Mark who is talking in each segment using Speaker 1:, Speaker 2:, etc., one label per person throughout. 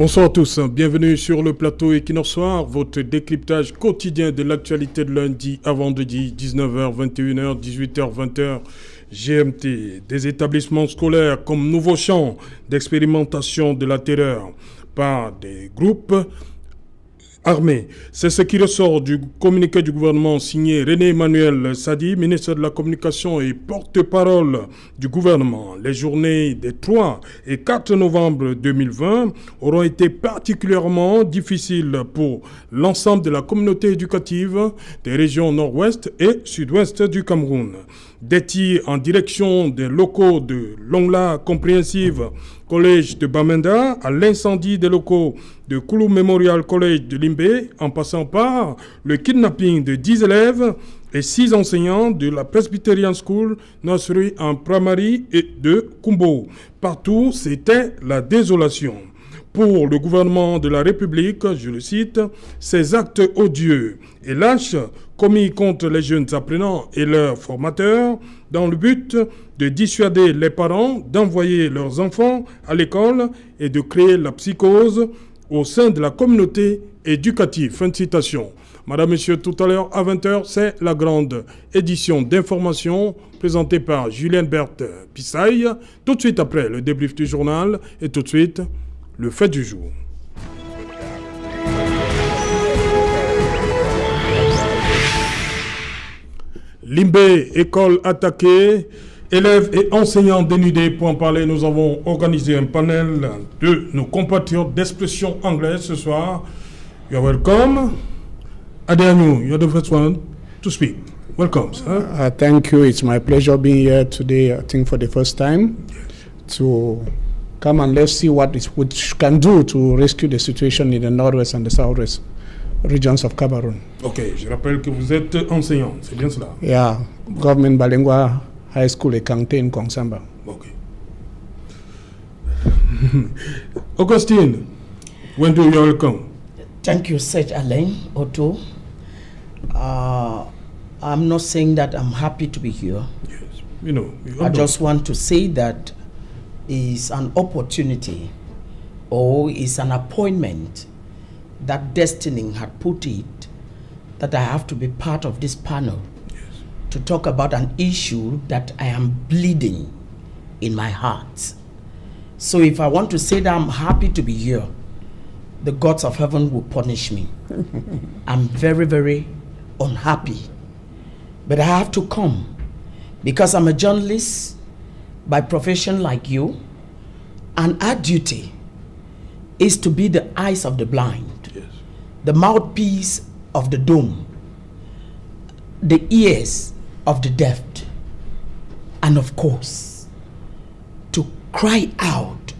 Speaker 1: Bonsoir à tous, bienvenue sur le plateau Équinoxe Soir, votre décryptage quotidien de l'actualité de lundi à vendredi, 19h, 21h, 18h, 20h, GMT. Des établissements scolaires comme nouveau champ d'expérimentation de la terreur par des groupes armés. C'est ce qui ressort du communiqué du gouvernement signé René-Emmanuel Sadi, ministre de la Communication et porte-parole du gouvernement. Les journées des 3 et 4 novembre 2020 auront été particulièrement difficiles pour l'ensemble de la communauté éducative des régions nord-ouest et sud-ouest du Cameroun. Des tirs en direction des locaux de Longla Compréhensive Collège de Bamenda à l'incendie des locaux de Koulou Memorial College de Limbé, en passant par le kidnapping de 10 élèves et 6 enseignants de la Presbyterian School Nursery en Primary et de Kumbo. Partout, c'était la désolation. Pour le gouvernement de la République, je le cite, ces actes odieux et lâches commis contre les jeunes apprenants et leurs formateurs dans le but de dissuader les parents d'envoyer leurs enfants à l'école et de créer la psychose au sein de la communauté éducative. Fin de citation. Madame, Monsieur, tout à l'heure à 20h, c'est la grande édition d'information présentée par Julienne Berthe Pissaille. Tout de suite après le débrief du journal et tout de suite le fait du jour. Limbé, école attaquée, élèves et enseignants dénudés. Pour en parler, nous avons organisé un panel de nos compatriotes d'expression anglaise ce soir. You're welcome. Adenu, you're the first one to speak. Welcome, sir.
Speaker 2: Thank you. It's my pleasure being here today, I think for the first time, to come and let's see what we can do to rescue the situation in the northwest and the southwest regions of Cameroon.
Speaker 1: Ok, je rappelle que vous êtes enseignant, c'est bien cela?
Speaker 2: Yeah, Government Balengwa High School et Kangte in Kongsamba.
Speaker 1: Ok. Augustine, when do you welcome?
Speaker 3: Thank you, Seth Alain Otto. I'm not saying that I'm happy to be here.
Speaker 1: Yes, you know.
Speaker 3: I just want to say that is an opportunity or is an appointment that destiny had put it that I have to be part of this panel to talk about an issue that I am bleeding in my heart. So if I want to say that I'm happy to be here, the gods of heaven will punish me. I'm very, very unhappy. But I have to come because I'm a journalist by profession like you, and our duty is to be the eyes of the blind,
Speaker 1: yes,
Speaker 3: the mouthpiece of the dumb, the ears of the deaf, and of course, to cry out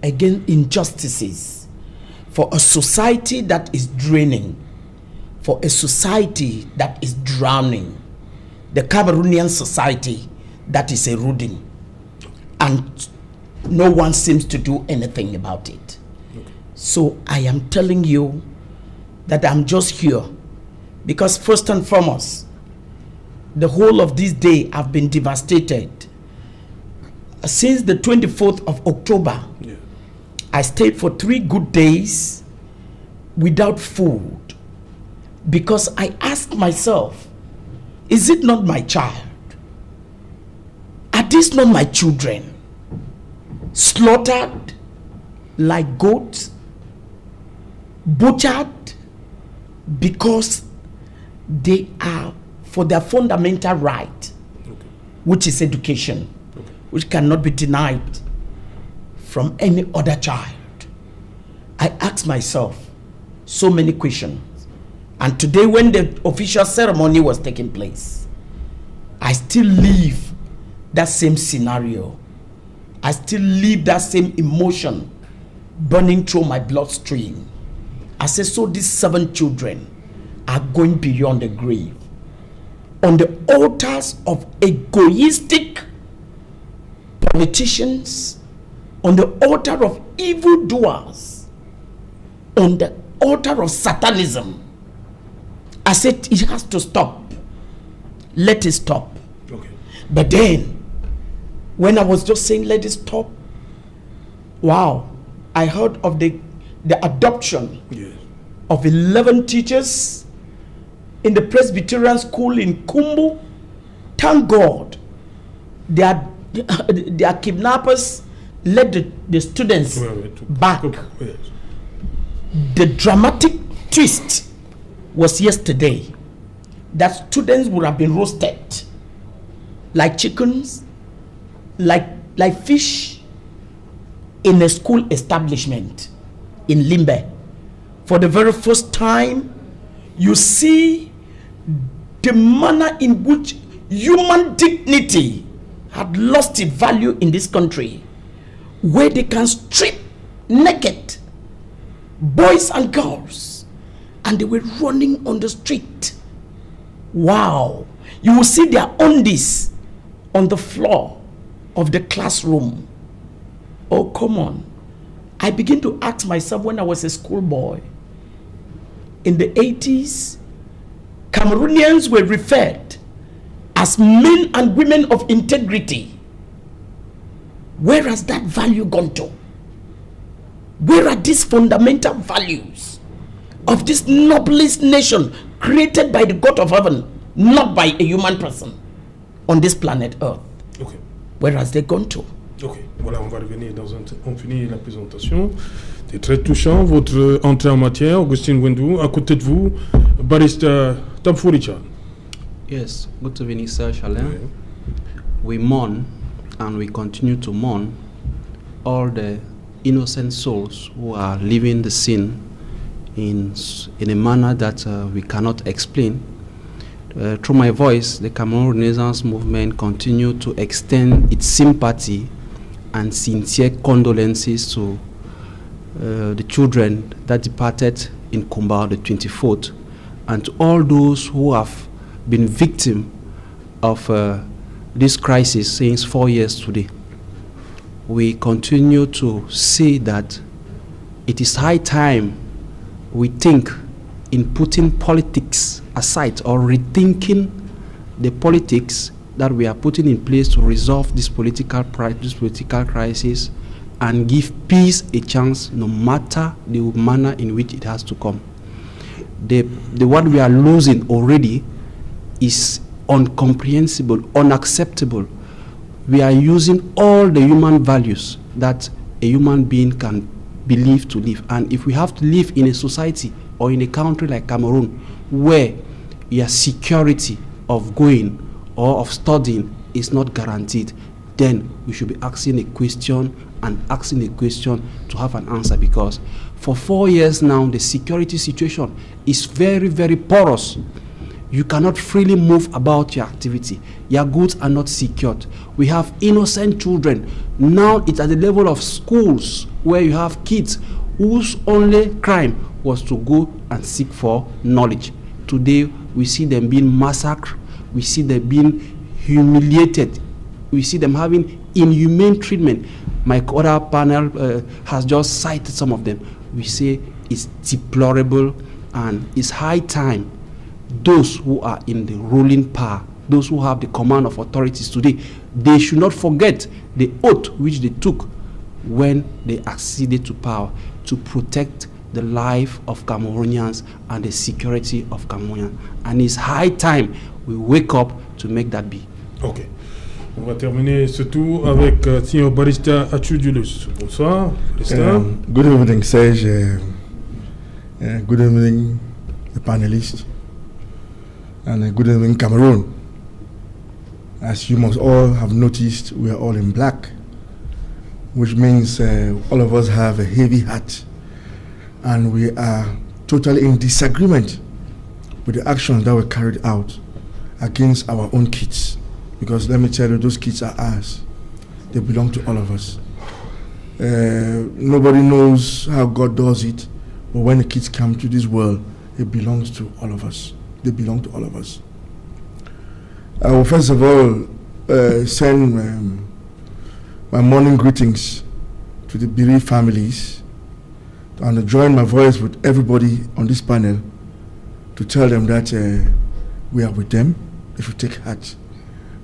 Speaker 3: against injustices for a society that is draining, for a society that is drowning, the Cameroonian society that is eroding. And no one seems to do anything about it. Okay. So I am telling you that I'm just here because first and foremost, the whole of this day I've been devastated. Since the 24th of October, yeah, I stayed for 3 good days without food because I asked myself, is it not my child? Are these not my children? Slaughtered like goats, butchered because they are for their fundamental right, okay, which is education, okay, which cannot be denied from any other child. I asked myself so many questions. And today when the official ceremony was taking place, I still live that same scenario. I still live that same emotion burning through my bloodstream. I say, so these 7 children are going beyond the grave on the altars of egoistic politicians, on the altar of evildoers, on the altar of satanism. I said, it has to stop. Let it stop.
Speaker 1: Okay.
Speaker 3: But then, when I was just saying, let it stop, wow, I heard of the the adoption of 11 teachers in the Presbyterian school in Kumbu. Thank God, their kidnappers led the students back. The dramatic twist was yesterday that students would have been roasted like chickens, like fish in a school establishment in Limbe. For the very first time, you see the manner in which human dignity had lost its value in this country, where they can strip naked boys and girls, and they were running on the street. Wow. You will see their undies on the floor of the classroom. Oh, come on. I begin to ask myself, when I was a schoolboy in the 80s, Cameroonians were referred as men and women of integrity. Where has that value gone to? Where are these fundamental values of this noblest nation created by the God of heaven, not by a human person on this planet Earth?
Speaker 1: Okay.
Speaker 3: Where has they gone to?
Speaker 1: Ok, voilà, on va revenir on finit la présentation. C'est très touchant, votre entrée en matière. Augustin Wendou, à côté de vous, barista Tamfouricha.
Speaker 4: Yes, good evening, Sir Chalin. We mourn and we continue to mourn all the innocent souls who are leaving the scene in a manner that we cannot explain. Through my voice, the Cameroon Renaissance Movement continue to extend its sympathy and sincere condolences to the children that departed in Kumba on the 24th, and to all those who have been victim of this crisis since 4 years today. We continue to say that it is high time we think in putting politics aside, or rethinking the politics that we are putting in place to resolve this political crisis and give peace a chance, no matter the manner in which it has to come. The what we are losing already is incomprehensible, unacceptable. We are using all the human values that a human being can believe to live. And if we have to live in a society or in a country like Cameroon, where your security of going or of studying is not guaranteed, then we should be asking a question to have an answer, because for 4 years now, the security situation is very, very porous. You cannot freely move about your activity. Your goods are not secured. We have innocent children. Now it's at the level of schools where you have kids whose only crime was to go and seek for knowledge. Today, we see them being massacred. We see them being humiliated. We see them having inhumane treatment. My other panel has just cited some of them. We say it's deplorable, and it's high time those who are in the ruling power, those who have the command of authorities today, they should not forget the oath which they took when they acceded to power, to protect the life of Cameroonians and the security of Cameroonians. And it's high time we wake up to make that be.
Speaker 1: Ok. On va terminer ce tour avec Sr. Barista Achudulus. Bonsoir, Barista.
Speaker 5: Good evening, Serge. Good evening, the panelists. And good evening, Cameroon. As you must all have noticed, we are all in black, which means all of us have a heavy heart, and we are totally in disagreement with the actions that were carried out against our own kids. Because let me tell you, those kids are ours. They belong to all of us. Nobody knows how God does it, but when the kids come to this world, it belongs to all of us. They belong to all of us. I will first of all send my morning greetings to the bereaved families, and join my voice with everybody on this panel to tell them that we are with them. They should take heart,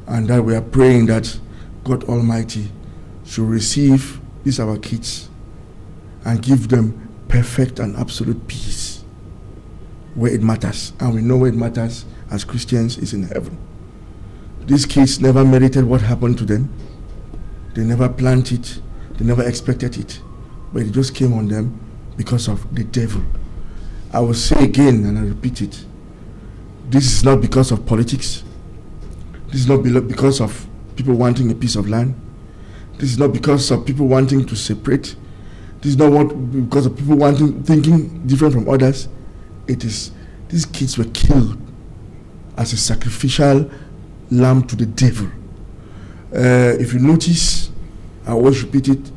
Speaker 5: and that we are praying that God Almighty should receive these our kids and give them perfect and absolute peace where it matters. And we know where it matters as Christians is in heaven. These kids never merited what happened to them. They never planned it. They never expected it. But it just came on them because of the devil. I will say again, and I repeat it, this is not because of politics. This is not because of people wanting a piece of land. This is not because of people wanting to separate. This is not because of people thinking different from others. It is, these kids were killed as a sacrificial lamb to the devil. If you notice, I always repeat it,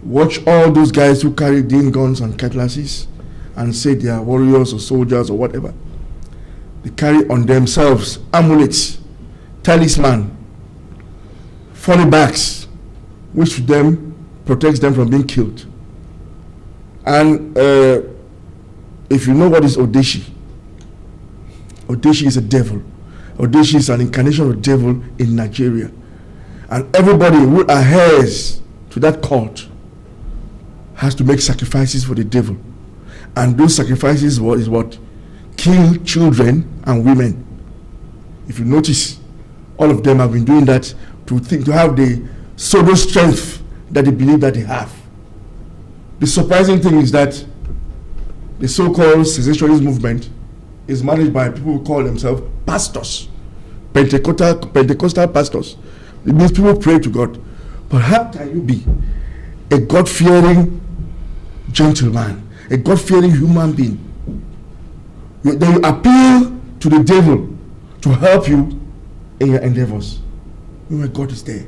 Speaker 5: watch all those guys who carry din guns and cutlasses and say they are warriors or soldiers or whatever. They carry on themselves amulets, talisman, funny bags, which to them protects them from being killed. And if you know what is Odeshi, Odeshi is a devil. Odeshi is an incarnation of the devil in Nigeria. And everybody who adheres to that cult has to make sacrifices for the devil. And those sacrifices is what? Kill children and women. If you notice, all of them have been doing that to have the pseudo strength that they believe that they have. The surprising thing is that the so-called cessationist movement is managed by people who call themselves pastors, Pentecostal pastors. It means people pray to God. But how can you be a God-fearing gentleman, a God-fearing human being? Then you appeal to the devil to help you in your endeavors. When God is there.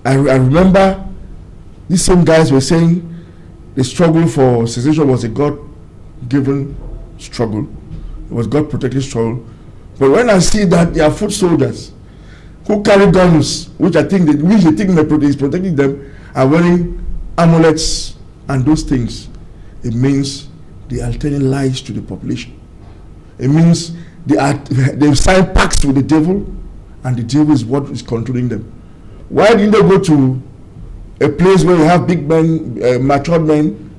Speaker 5: I remember these same guys were saying the struggle for cessation was a God-given struggle. It was God-protected struggle. But when I see that they are foot soldiers who carry guns, which they think is protecting them, are wearing amulets and those things, it means they are telling lies to the population. It means they've signed pacts with the devil, and the devil is what is controlling them. Why didn't they go to a place where you have big men, matured men,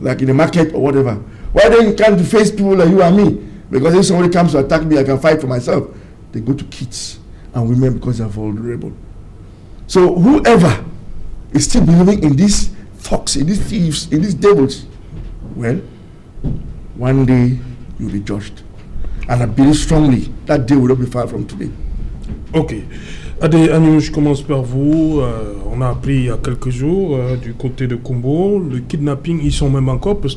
Speaker 5: like in the market or whatever? Why don't you come to face people like you and me? Because if somebody comes to attack me, I can fight for myself. They go to kids and women because they are vulnerable. So whoever is still believing in these thugs, in these thieves, in these devils, well, one day you'll be judged. And I believe strongly that day will not be far from today.
Speaker 1: Ok. Adé, Agnew, je commence par vous. On a appris il y a quelques jours du côté de Kumbo, le kidnapping, ils sont même encore parce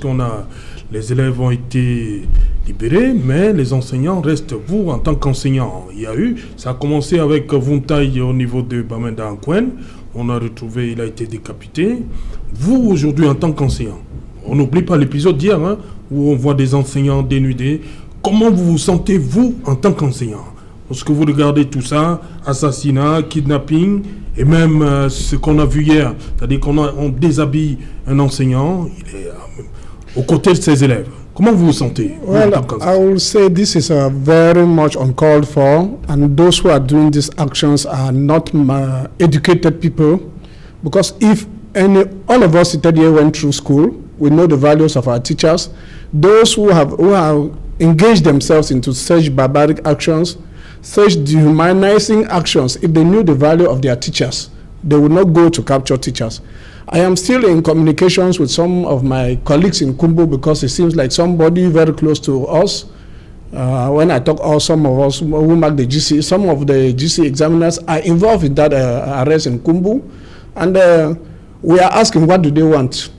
Speaker 1: les élèves ont été libérés, mais les enseignants restent. Vous, en tant qu'enseignant, ça a commencé avec Vuntaï au niveau de Bamenda Ankouen. On a retrouvé, il a été décapité. Vous, aujourd'hui, en tant qu'enseignant, on n'oublie pas l'épisode d'hier, hein, où on voit des enseignants dénudés. Comment vous vous sentez, vous, en tant qu'enseignant? Lorsque vous regardez tout ça, assassinat, kidnapping, et même ce qu'on a vu hier, c'est-à-dire qu'on déshabille un enseignant, il est aux côtés de ses élèves. Comment vous vous sentez?
Speaker 2: Well, I will say this is very much uncalled for, and those who are doing these actions are not educated people, because if all of us seated here went through school, we know the values of our teachers. Those who have engaged themselves into such barbaric actions, such dehumanizing actions, if they knew the value of their teachers, they would not go to capture teachers. I am still in communications with some of my colleagues in Kumbo because it seems like somebody very close to us. When I talk, some of us who mark the GC, some of the GC examiners are involved in that arrest in Kumbo, and we are asking what do they want,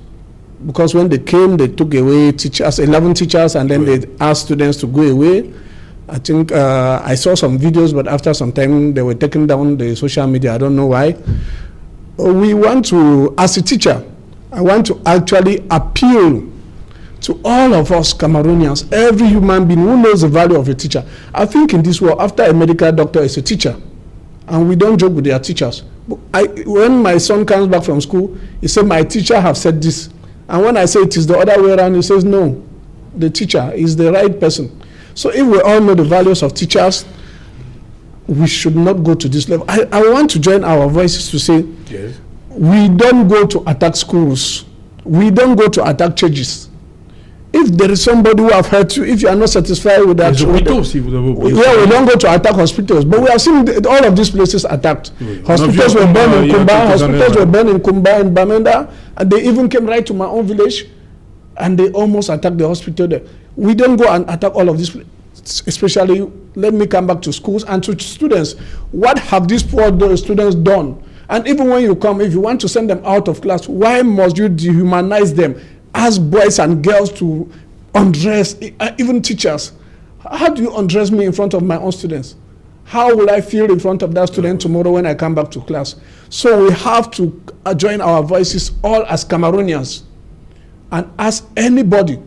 Speaker 2: because when they came, they took away teachers, 11 teachers, and then they asked students to go away. I think I saw some videos, but after some time they were taken down the social media. I don't know why. We want to, as a teacher, I want to actually appeal to all of us Cameroonians, every human being who knows the value of a teacher. I think in this world, after a medical doctor is a teacher, and we don't joke with their teachers. When my son comes back from school, he said, my teacher have said this. And when I say it is the other way around, he says, no, the teacher is the right person. So if we all know the values of teachers, we should not go to this level. I want to join our voices to say, yes, we don't go to attack schools. We don't go to attack churches. If there is somebody who have hurt you, if you are not satisfied with that,
Speaker 1: we
Speaker 2: don't go to attack hospitals. But we have seen all of these places attacked. Hospitals were burned in Kumba, hospitals were burned in Kumba and Bamenda, and they even came right to my own village, and they almost attacked the hospital there. We don't go and attack all of these places. Especially, let me come back to schools and to students. What have these poor students done? And even when you come, if you want to send them out of class, why must you dehumanize them? Ask boys and girls to undress, even teachers. How do you undress me in front of my own students? How will I feel in front of that student tomorrow when I come back to class? So we have to join our voices all as Cameroonians and ask anybody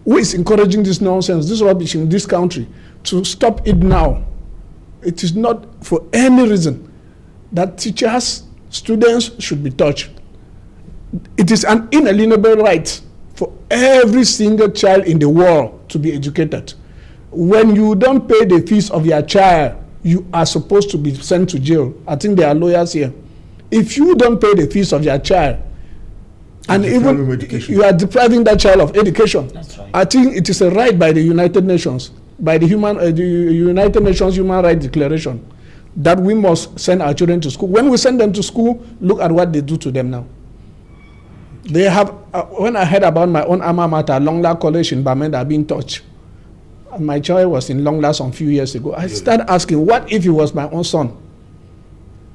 Speaker 2: who is encouraging this nonsense, this rubbish in this country, to stop it now. It is not for any reason that teachers, students should be touched. It is an inalienable right for every single child in the world to be educated. When you don't pay the fees of your child, you are supposed to be sent to jail. I think there are lawyers here. If you don't pay the fees of your child, and even you are depriving that child of education.
Speaker 3: That's right.
Speaker 2: I think it is a right by the United Nations, by the United Nations Human Rights Declaration, that we must send our children to school. When we send them to school, look at what they do to them now. They have, when I heard about my own alma mater, Longla College in Bamenda being touched, my child was in Longla some few years ago. I started asking, what if he was my own son?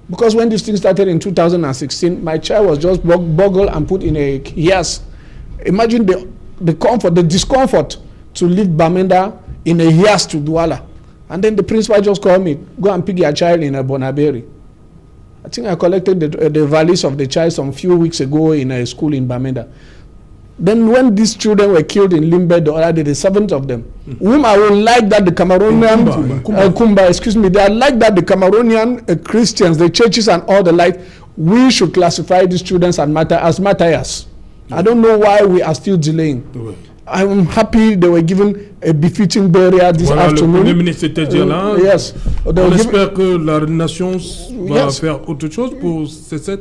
Speaker 2: Because when this thing started in 2016, my child was just boggled and put in a hearse. Imagine the comfort, the discomfort to leave Bamenda in a hearse to Douala. And then the principal just called me, go and pick your child in a Bonaberi. I think I collected the values of the child some few weeks ago in a school in Bamenda. Then when these children were killed in Limbe, the other day, the 7 of them, whom I would like that the Cameroonian, Kumba, excuse me, they are like that the Cameroonian Christians, the churches and all the like, we should classify these children as martyrs. I don't know why we are still delaying. I'm happy they were given a befitting burial this afternoon.
Speaker 1: Le Premier ministre était déjà là.
Speaker 2: Yes.
Speaker 1: On espère que la nation va faire autre chose pour ces.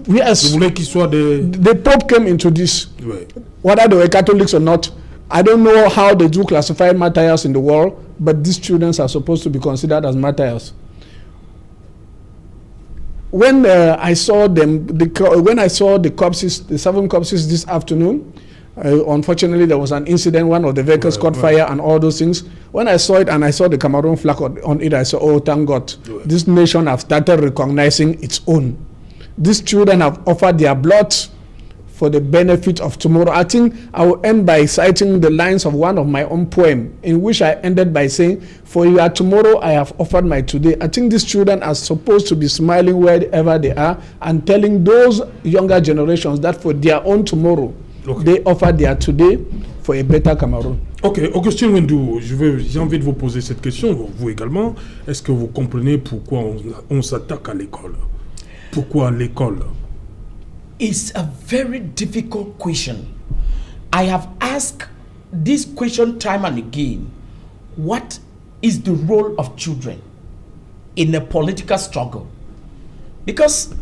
Speaker 2: Yes.
Speaker 1: Vous voulez qu'il soit des...
Speaker 2: The Pope came into this.
Speaker 1: Ouais.
Speaker 2: Whether they were Catholics or not, I don't know how they do classify martyrs in the world, but these children are supposed to be considered as martyrs. When I saw them, when I saw the corpses, the 7 corpses this afternoon, unfortunately there was an incident, one of the vehicles caught fire and all those things. When I saw it and I saw the Cameroon flag on it, I said, oh, thank God, this nation have started recognizing its own. These children have offered their blood for the benefit of tomorrow. I think I will end by citing the lines of one of my own poem, in which I ended by saying, for your tomorrow I have offered my today. I think these children are supposed to be smiling wherever they are and telling those younger generations that for their own tomorrow, they offer their today for a better Cameroon.
Speaker 1: Ok, Augustin Wendou, j'ai envie de vous poser cette question, vous également. Est-ce que vous comprenez pourquoi on s'attaque à l'école? Pourquoi l'école?
Speaker 3: It's a very difficult question. I have asked this question time and again. What is the role of children in a political struggle? Because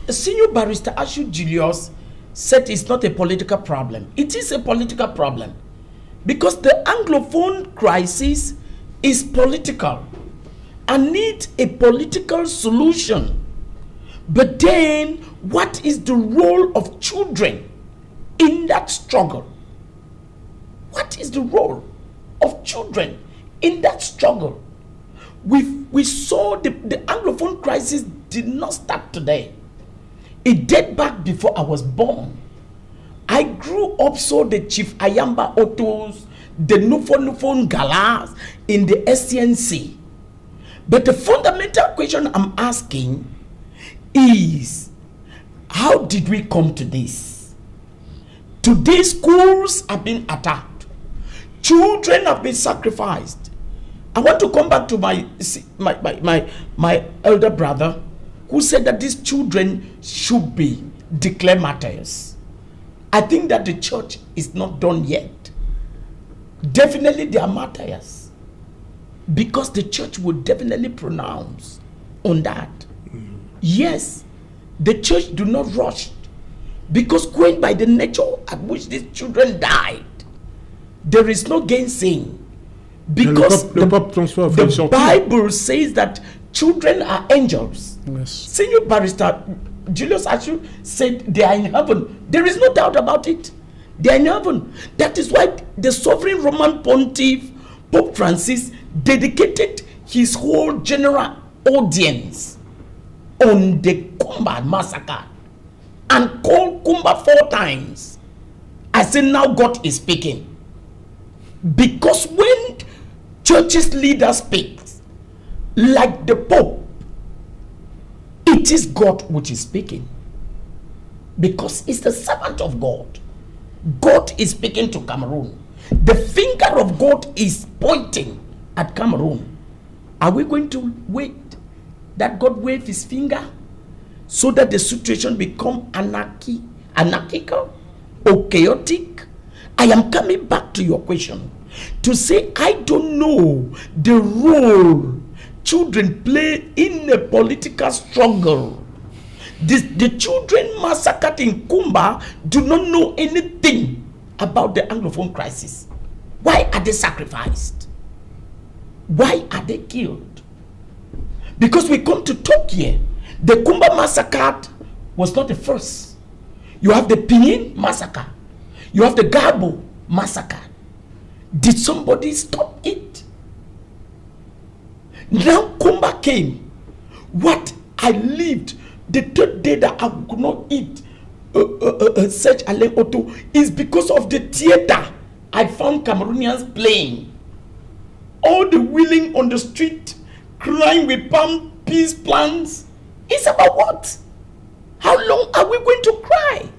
Speaker 3: Senior Barrister Ashu Julius said it's not a political problem. It is a political problem. Because the Anglophone crisis is political and needs a political solution. But then, what is the role of children in that struggle? What is the role of children in that struggle? We saw the Anglophone crisis did not start today. It dated back before I was born. I grew up, saw the Chief Ayamba Otos, the Nufon Galas in the SCNC. But the fundamental question I'm asking is, how did we come to this? Today schools have been attacked. Children have been sacrificed. I want to come back to my elder brother who said that these children should be declared martyrs. I think that the church is not done yet. Definitely they are martyrs, because the church would definitely pronounce on that. Yes, the church do not rush, because going by the nature at which these children died, there is no gainsaying. Because the Bible says that children are angels.
Speaker 2: Yes.
Speaker 3: Senior Barrister Julius Ashu said they are in heaven. There is no doubt about it. They are in heaven. That is why the sovereign Roman pontiff, Pope Francis, dedicated his whole general audience on the Kumba massacre and called Kumba 4 times. I said, now God is speaking. Because when church's leader speaks, like the Pope, it is God which is speaking. Because it's the servant of God. God is speaking to Cameroon. The finger of God is pointing at Cameroon. Are we going to wait that God wave his finger so that the situation become anarchical or chaotic? I am coming back to your question to say I don't know the role children play in a political struggle. The children massacred in Kumba do not know anything about the Anglophone crisis. Why are they sacrificed? Why are they killed? Because we come to talk here. The Kumba massacre was not the first. You have the Pinin massacre. You have the Garbo massacre. Did somebody stop it? Now Kumba came. What I lived the 3rd day that I could not eat such Alain Otto is because of the theater I found Cameroonians playing. All the wheeling on the street, crying with palm peace plants. It's about what? How long are we going to cry?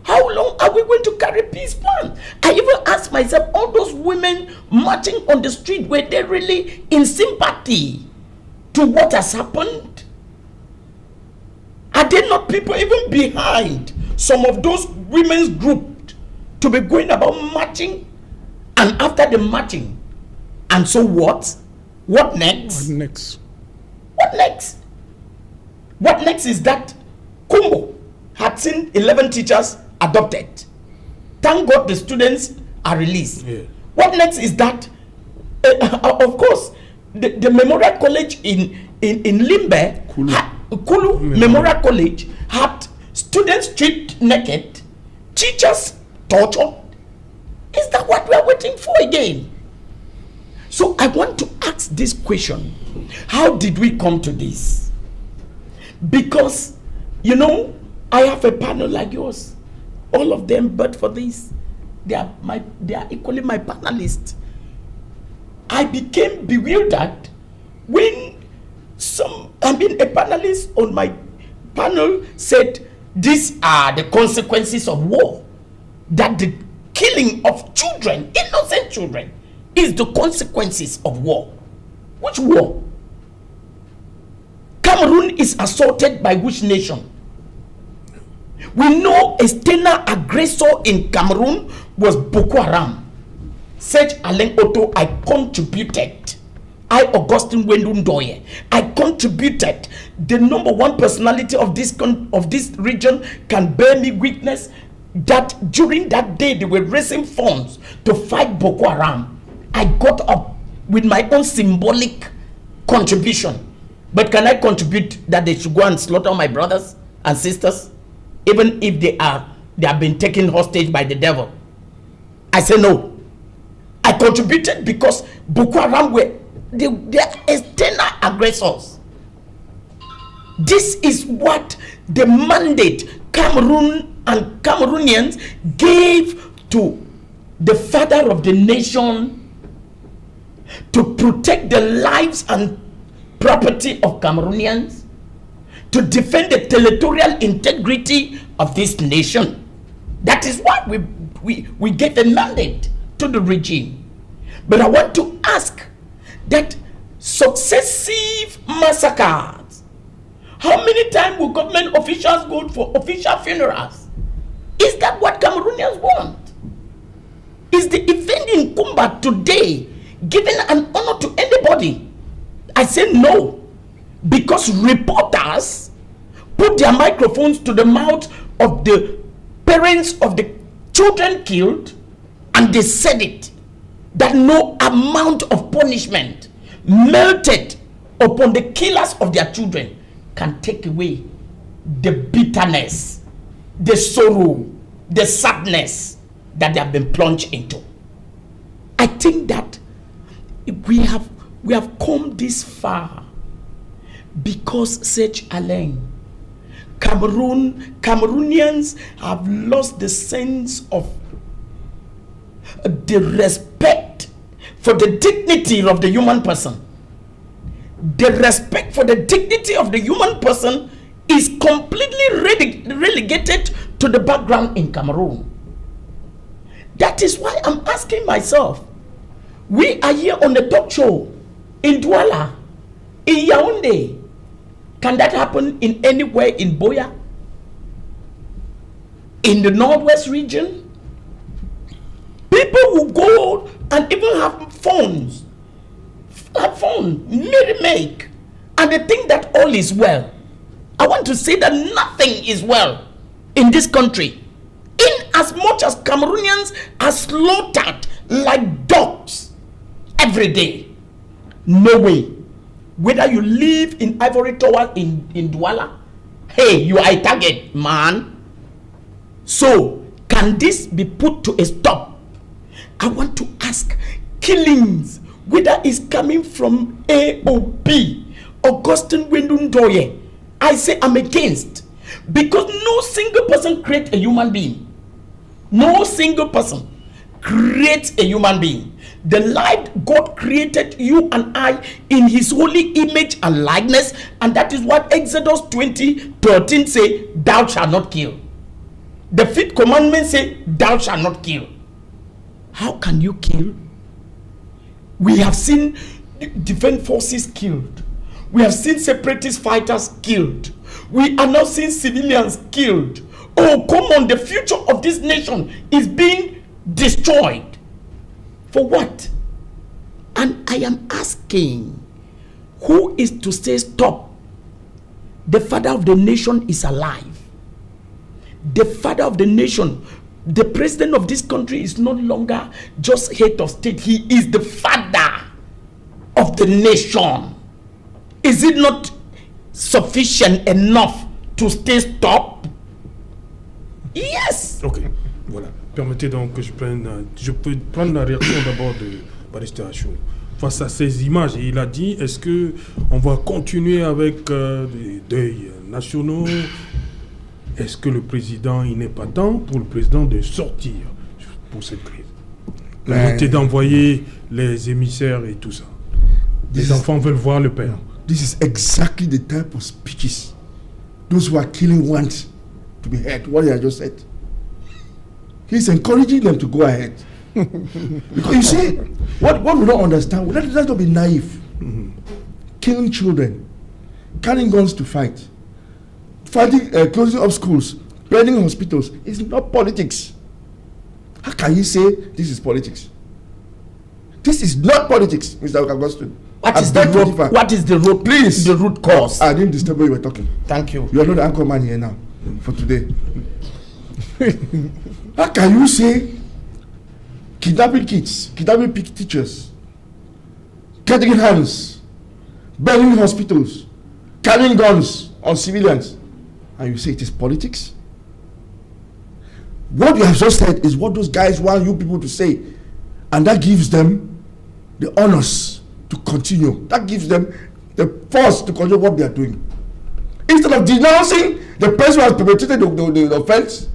Speaker 3: How long are we going to carry peace plans? I even asked myself, all those women marching on the street, were they really in sympathy to what has happened? Are there not people even behind some of those women's groups to be going about marching? And after the marching, and so what? What next?
Speaker 2: What next?
Speaker 3: What next? What next is that Kumbo had seen 11 teachers adopted. Thank God the students are released. Yeah. What next is that, of course, the Memorial College in Limbe, Kulu Memorial College, had students stripped naked, teachers tortured. Is that what we are waiting for again? So I want to ask this question. How did we come to this? Because, you know, I have a panel like yours. All of them, but for this, they are equally my panelists. I became bewildered when a panelist on my panel said, these are the consequences of war. That the killing of children, innocent children, is the consequences of war. Which war? Cameroon is assaulted by which nation? We know external aggressor in Cameroon was Boko Haram. Said Alain Otto, I contributed. I, Augustine Wendundoye, I contributed. The #1 personality of this region can bear me witness that during that day they were raising funds to fight Boko Haram. I got up with my own symbolic contribution. But can I contribute that they should go and slaughter my brothers and sisters, even if they have been taken hostage by the devil? I say no. I contributed because Boko Haram were they are external aggressors. This is what the mandate Cameroon and Cameroonians gave to the father of the nation to protect the lives and property of Cameroonians, to defend the territorial integrity of this nation. That is why we gave a mandate to the regime. But I want to ask that successive massacres, how many times will government officials go for official funerals? Is that what Cameroonians want? Is the event in Kumba today giving an honor to anybody? I say no, because reporters put their microphones to the mouth of the parents of the children killed And they said it, that no amount of punishment melted upon the killers of their children can take away the bitterness, the sorrow, the sadness that they have been plunged into. I think that we have come this far because such Alain, Cameroonians have lost the sense of the respect for the dignity of the human person. The respect for the dignity of the human person is completely relegated to the background in Cameroon. That is why I'm asking myself, we are here on the talk show in Douala, in Yaoundé. Can that happen in anywhere in Boya? In the Northwest region? People will go and even have phones, make, and they think that all is well. I want to say that nothing is well in this country. In as much as Cameroonians are slaughtered like dogs every day. No way. Whether you live in Ivory Tower in Douala, hey, you are a target, man. So, can this be put to a stop? I want to ask, killings, whether it's coming from A or B, Augustine Wendundoye, I say I'm against. Because no single person creates a human being. No single person creates a human being. The life God created you and I in his holy image and likeness, and that is what Exodus 20:13 say, thou shalt not kill. The fifth commandment say, thou shalt not kill. How can you kill? We have seen defense forces killed. We have seen separatist fighters killed. We are now seeing civilians killed. Oh, come on, the future of this nation is being destroyed. For what? And I am asking, who is to say stop? The father of the nation is alive. The father of the nation, the president of this country, is no longer just head of state. He is the father of the nation. Is it not sufficient enough to stay stop? Yes.
Speaker 1: Ok, voilà. Permettez donc que je peux prendre la réaction d'abord de Barrister Achou. Face à ces images, il a dit, est-ce que on va continuer avec des deuils nationaux? Est-ce que le président, il n'est pas temps pour le président de sortir pour cette crise? Permettez d'envoyer les émissaires et tout ça. Les enfants veulent voir le père.
Speaker 5: This is exactly the type of speeches those who are killing want to be heard. What I just said. He's encouraging them to go ahead. Because you see, what we don't understand, let's not be naive. Killing children, carrying guns to fight, fighting, closing up schools, burning hospitals is not politics. How can you say this is politics? This is not politics, Mr. Augustine.
Speaker 3: What is the root?
Speaker 5: Please,
Speaker 3: the root cause.
Speaker 5: I didn't disturb when you were talking.
Speaker 3: Thank you.
Speaker 5: You are not the anchor man here now for today. How can you say kidnapping kids, kidnapping teachers, cutting hands, burning hospitals, carrying guns on civilians, and you say it is politics? What you have just said is what those guys want you people to say, and that gives them the honors to continue. That gives them the force to continue what they are doing. Instead of denouncing the person who has perpetrated the offense,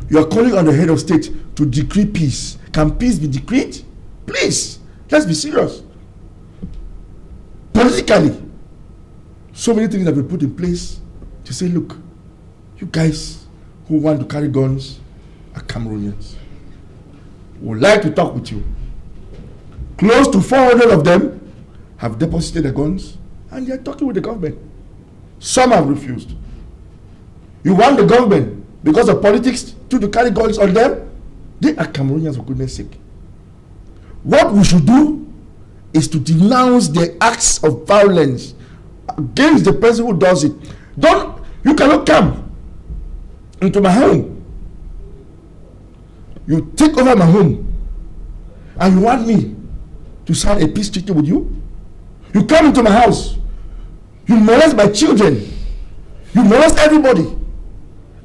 Speaker 5: you are calling on the head of state to decree peace. Can peace be decreed? Please, let's be serious. Politically, so many things have been put in place to say, look, you guys who want to carry guns are Cameroonians. We would like to talk with you. Close to 400 of them have deposited their guns and they are talking with the government. Some have refused. You want the government, because of politics, to carry guns on them? They are Cameroonians, for goodness sake. What we should do is to denounce the acts of violence against the person who does it. You cannot come into my home. You take over my home. And you want me to sign a peace treaty with you? You come into my house, you molest my children, you molest everybody,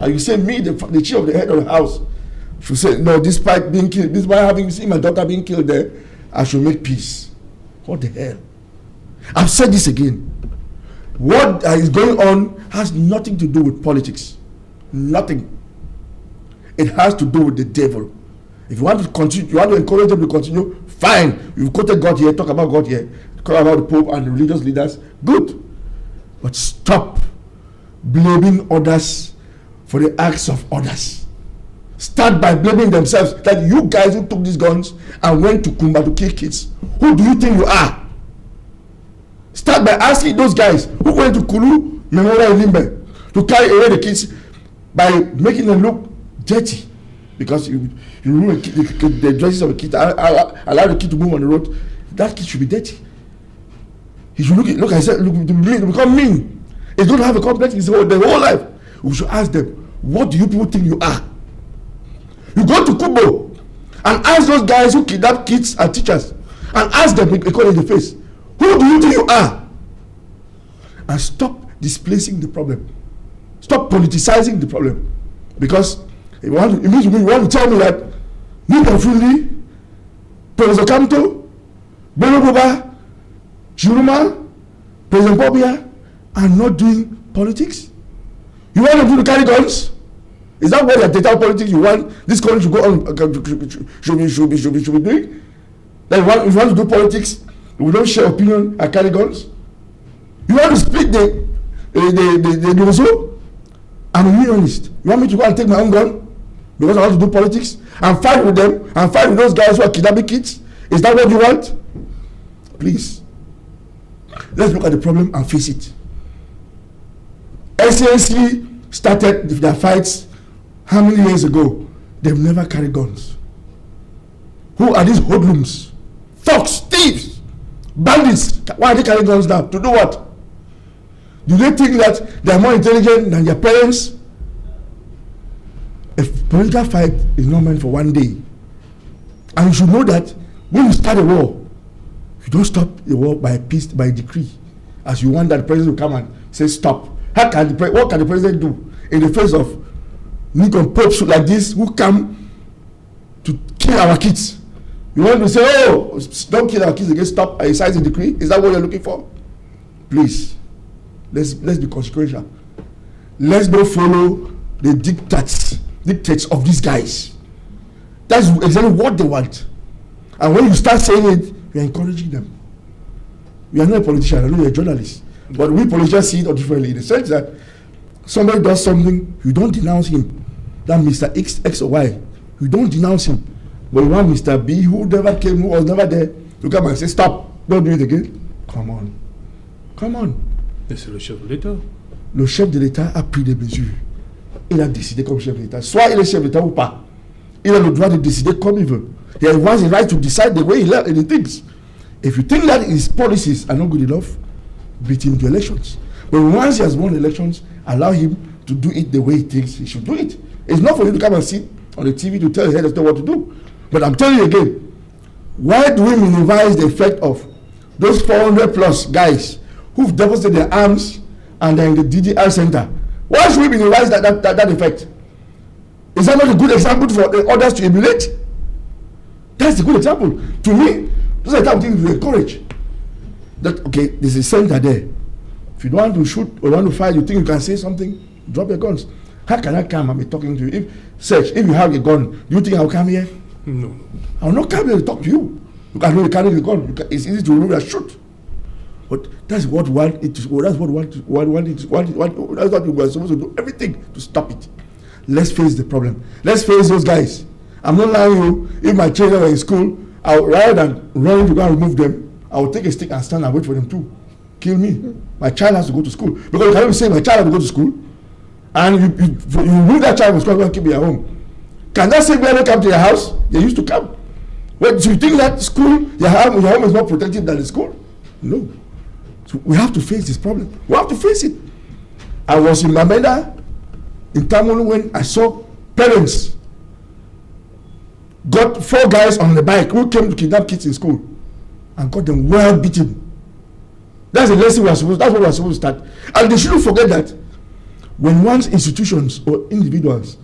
Speaker 5: and you say me, the chief of the head of the house, should say, no, despite being killed, despite having seen my daughter being killed there, I should make peace. What the hell? I've said this again. What is going on has nothing to do with politics. Nothing. It has to do with the devil. If you want to continue, you want to encourage them to continue, fine. You've quoted God here, talk about God here, talk about the Pope and the religious leaders, good. But stop blaming others for the acts of others. Start by blaming themselves. That you guys who took these guns and went to Kumba to kill kids, who do you think you are? Start by asking those guys who went to Kulu, Memorial Limbe to carry away the kids by making them look dirty. Because you ruin the dresses of a kid, allow the kid to move on the road, that kid should be dirty. He should look I said, become mean. He's going to have a complex his whole life. We should ask them, what do you people think you are? You go to Kubo and ask those guys who kidnap kids and teachers and ask them, because in the face, who do you think you are? And stop displacing the problem. Stop politicizing the problem. Because you want to tell me that Nika Fundi, Professor Kamto, Beloboba, Chiruma, President Bobia are not doing politics? You want them to carry guns? Is that what your data politics you want this country to go on should be doing? That if you want to do politics, we don't share opinion and carry guns. You want to split the Nozo? I'm really honest. You want me to go and take my own gun because I want to do politics and fight with them and fight with those guys who are kidnapping kids? Is that what you want? Please, let's look at the problem and face it. SAC started their fights how many years ago? They've never carried guns. Who are these hoodlums? Thugs, thieves, bandits. Why are they carrying guns now? To do what? Do they think that they are more intelligent than their parents? A political fight is not meant for one day. And you should know that when you start a war, you don't stop the war by peace, by decree. As you want that the president will come and say stop. What can the president do in the face of Nikon popes like this who come to kill our kids? You want to say, oh, don't kill our kids again, stop, I sign the decree? Is that what you're looking for? Please, let's be consequential. Let's not follow the dictates of these guys. That's exactly what they want. And when you start saying it, you're encouraging them. You are not a politician, I know you're a journalist. But we politicians see it differently in the sense that somebody does something, you don't denounce him. That Mr. X or Y, you don't denounce him. But you want Mr. B, who never came, who was never there, to come and say, stop, don't do it again. Come on. Come on.
Speaker 1: Mais c'est le chef de l'État.
Speaker 5: Le chef de l'État a pris des mesures. Il a décidé comme chef de l'État. Soit il est chef d'État ou pas. Il a le droit de décider comme il veut. He has the right to decide the way he thinks. If you think that his policies are not good enough, beat him to elections. But once he has won elections, allow him to do it the way he thinks he should do it. It's not for you to come and sit on the TV to tell the head of state what to do. But I'm telling you again, why do we minimize the effect of those 400 plus guys who've deposited their arms and they're in the DDR center? Why should we minimize that effect? Is that not a good example for the others to emulate? That's a good example. To me, those are the type of things we encourage. That, okay, there's a center there. If you don't want to shoot or want to fight, you think you can say something, drop your guns. How can I come and be talking to you? If you have a gun, do you think I'll come here?
Speaker 1: No.
Speaker 5: I'll not come here to talk to you. You can only carry the gun. It's easy to remove and shoot. But that's what we want it to. That's what that's what we are supposed to do. Everything to stop it. Let's face the problem. Let's face those guys. I'm not lying to you. If my children were in school, rather than running to go and remove them, I would take a stick and stand and wait for them to kill me. My child has to go to school. Because you cannot say my child has to go to school and you move that child from school and keep it at home. Can that same guy come to your house? They used to come. Well, do you think that school, your home is more protected than the school? No. So we have to face this problem. We have to face it. I was in Mameda in Tamil when I saw parents got 4 guys on the bike who came to kidnap kids in school and got them well beaten. That's the lesson that's what we're supposed to start. And they shouldn't forget that when one's institutions or individuals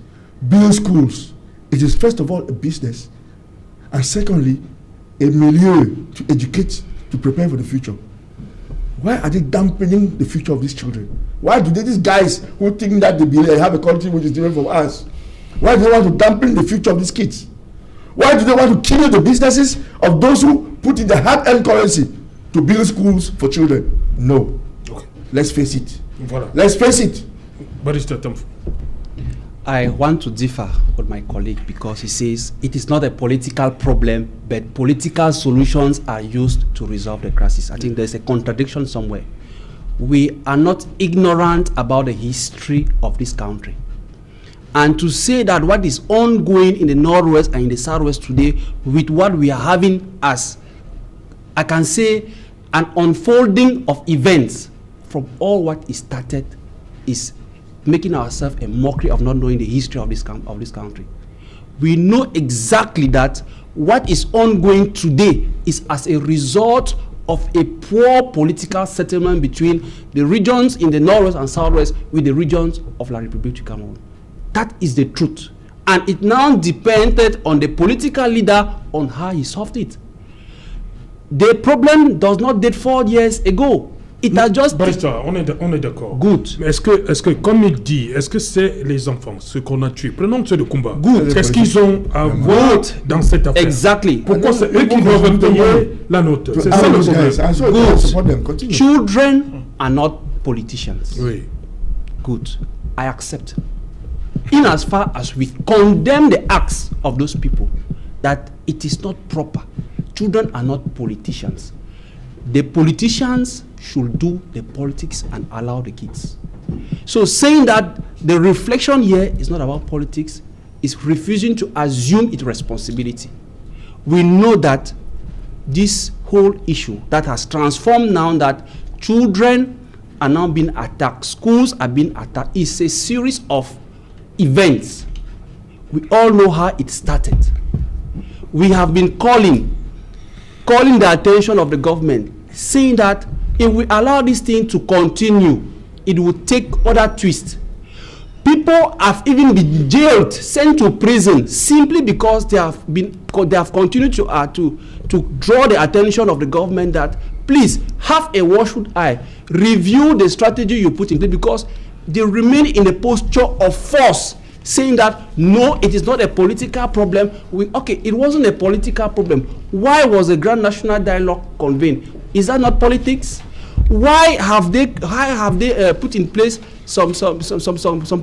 Speaker 5: build schools, it is first of all a business, and secondly, a milieu to educate, to prepare for the future. Why are they dampening the future of these children? Why do these guys who think that they have a country which is different from us, why do they want to dampen the future of these kids? Why do they want to kill the businesses of those who put in the hard-earned currency to build schools for children? No. Okay. Let's face it.
Speaker 1: Voilà.
Speaker 5: Let's face it.
Speaker 1: Barrister Tamfo.
Speaker 4: I want to differ with my colleague because he says it is not a political problem, but political solutions are used to resolve the crisis. I think there's a contradiction somewhere. We are not ignorant about the history of this country. And to say that what is ongoing in the Northwest and in the Southwest today with what we are having as, I can say, an unfolding of events from all what is started is making ourselves a mockery of not knowing the history of this country. We know exactly that what is ongoing today is as a result of a poor political settlement between the regions in the Northwest and Southwest with the regions of La République du Cameroon. That is the truth. And it now depended on the political leader on how he solved it. The problem does not date 4 years ago. It has just...
Speaker 1: Barrister, on est d'accord.
Speaker 4: Good.
Speaker 1: Est-ce que, comme il dit, est-ce que c'est les enfants, ceux qu'on a tués? Prenons ceux de combat.
Speaker 4: Good.
Speaker 1: Est-ce qu'ils ont à voir dans cette affaire?
Speaker 4: Exactly.
Speaker 1: Pourquoi c'est eux qui doivent payer la note? C'est ça le problème.
Speaker 4: Good. Children are not politicians.
Speaker 1: Oui.
Speaker 4: Good. I accept. In as far as we condemn the acts of those people, that it is not proper. Children are not politicians. The politicians should do the politics and allow the kids. So saying that the reflection here is not about politics is refusing to assume its responsibility. We know that this whole issue that has transformed now that children are now being attacked, schools are being attacked, is a series of events. We all know how it started. We have been calling the attention of the government, saying that if we allow this thing to continue, it will take other twists. People have even been jailed, sent to prison, simply because they have continued to draw the attention of the government that please have a watchful eye, review the strategy you put in place, because they remain in a posture of force, saying that no, it is not a political problem. Okay, it wasn't a political problem. Why was the Grand National Dialogue convened? Is that not politics? Why have they put in place some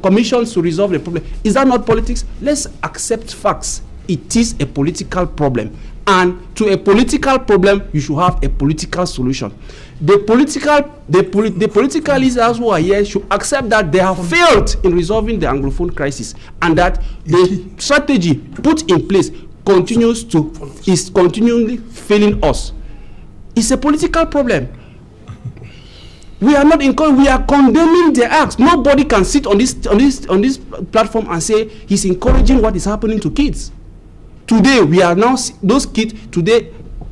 Speaker 4: commissions to resolve the problem? Is that not politics? Let's accept facts. It is a political problem, and to a political problem, you should have a political solution. The political leaders who are here should accept that they have failed in resolving the Anglophone crisis, and that the strategy put in place is continually failing us. It's a political problem. We are not we are condemning the acts. Nobody can sit on this platform and say he's encouraging what is happening to kids. Today we are now those kids. Today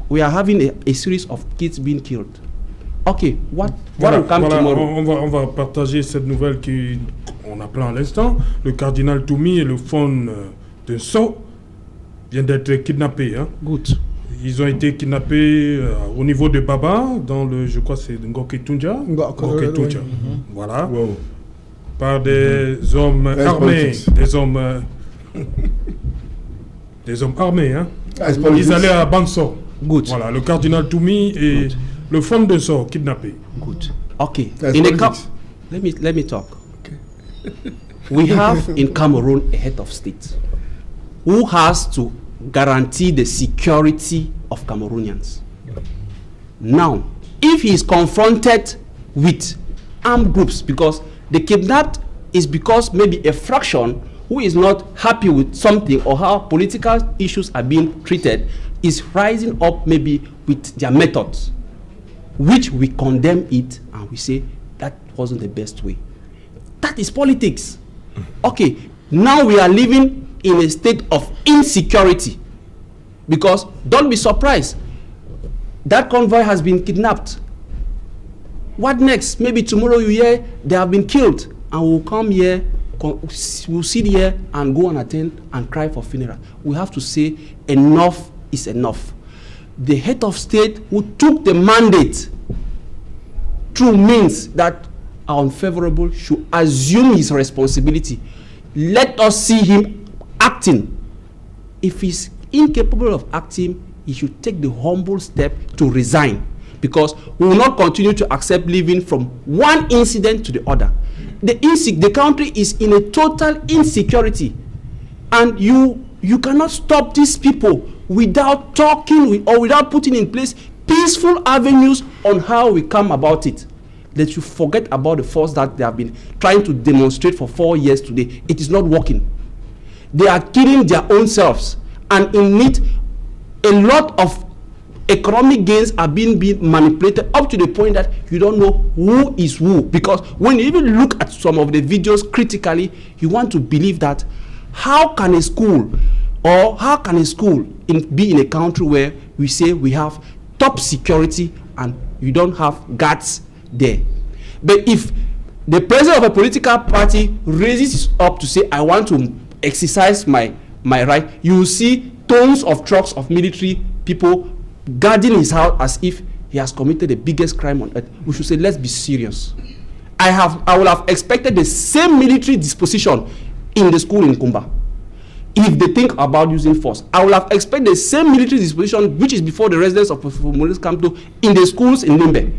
Speaker 4: we are having a series of kids being killed. Ok, what will come tomorrow?
Speaker 1: On va partager cette nouvelle qu'on apprend à l'instant. Le cardinal Toumi et le fond de Sow viennent d'être kidnappés. Hein.
Speaker 4: Good.
Speaker 1: Ils ont été kidnappés au niveau de Baba, dans le, je crois c'est Ngoketunja. Ngoketunja. Voilà. Wow. Par des hommes armés. Des hommes armés. Hein. Ils allaient à Banso.
Speaker 4: Good.
Speaker 1: Voilà, le cardinal Toumi et le fond de Sow kidnappé.
Speaker 4: Good. Okay. Let me talk. Okay. We have in Cameroon a head of state who has to guarantee the security of Cameroonians. Now, if he is confronted with armed groups, because the kidnapped is because maybe a fraction who is not happy with something or how political issues are being treated is rising up maybe with their methods, which we condemn it and we say that wasn't the best way. That is politics. Okay, now we are living in a state of insecurity. Because don't be surprised. That convoy has been kidnapped. What next? Maybe tomorrow you hear they have been killed, and we'll come here, we'll sit here and go and attend and cry for funeral. We have to say enough is enough. The head of state who took the mandate through means that are unfavorable should assume his responsibility. Let us see him acting. If he's incapable of acting, he should take the humble step to resign, because we will not continue to accept living from one incident to the other. The country is in a total insecurity, and you cannot stop these people without talking or without putting in place peaceful avenues on how we come about it. That you forget about the force that they have been trying to demonstrate for 4 years today. It is not working. They are killing their own selves, and in it, a lot of economic gains are being manipulated up to the point that you don't know who is who. Because when you even look at some of the videos critically, you want to believe that how can a school be in a country where we say we have top security and you don't have guards there? But if the president of a political party raises up to say, I want to exercise my right, you will see tons of trucks of military people guarding his house as if he has committed the biggest crime on earth. We should say, let's be serious. I would have expected the same military disposition in the school in Kumba. If they think about using force, I would have expected the same military disposition which is before the residents of Moris Kamto in the schools in Limbe.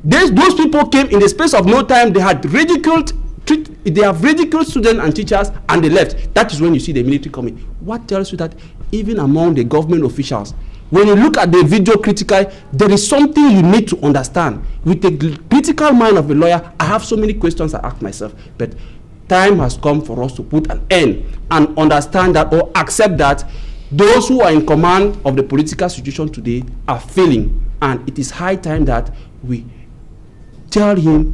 Speaker 4: Those people came in the space of no time. They have ridiculed students and teachers, and they left. That is when you see the military coming. What tells you that even among the government officials, when you look at the video critically, there is something you need to understand. With the critical mind of a lawyer, I have so many questions I ask myself, but time has come for us to put an end and understand that, or accept that those who are in command of the political situation today are failing, and it is high time that we tell him,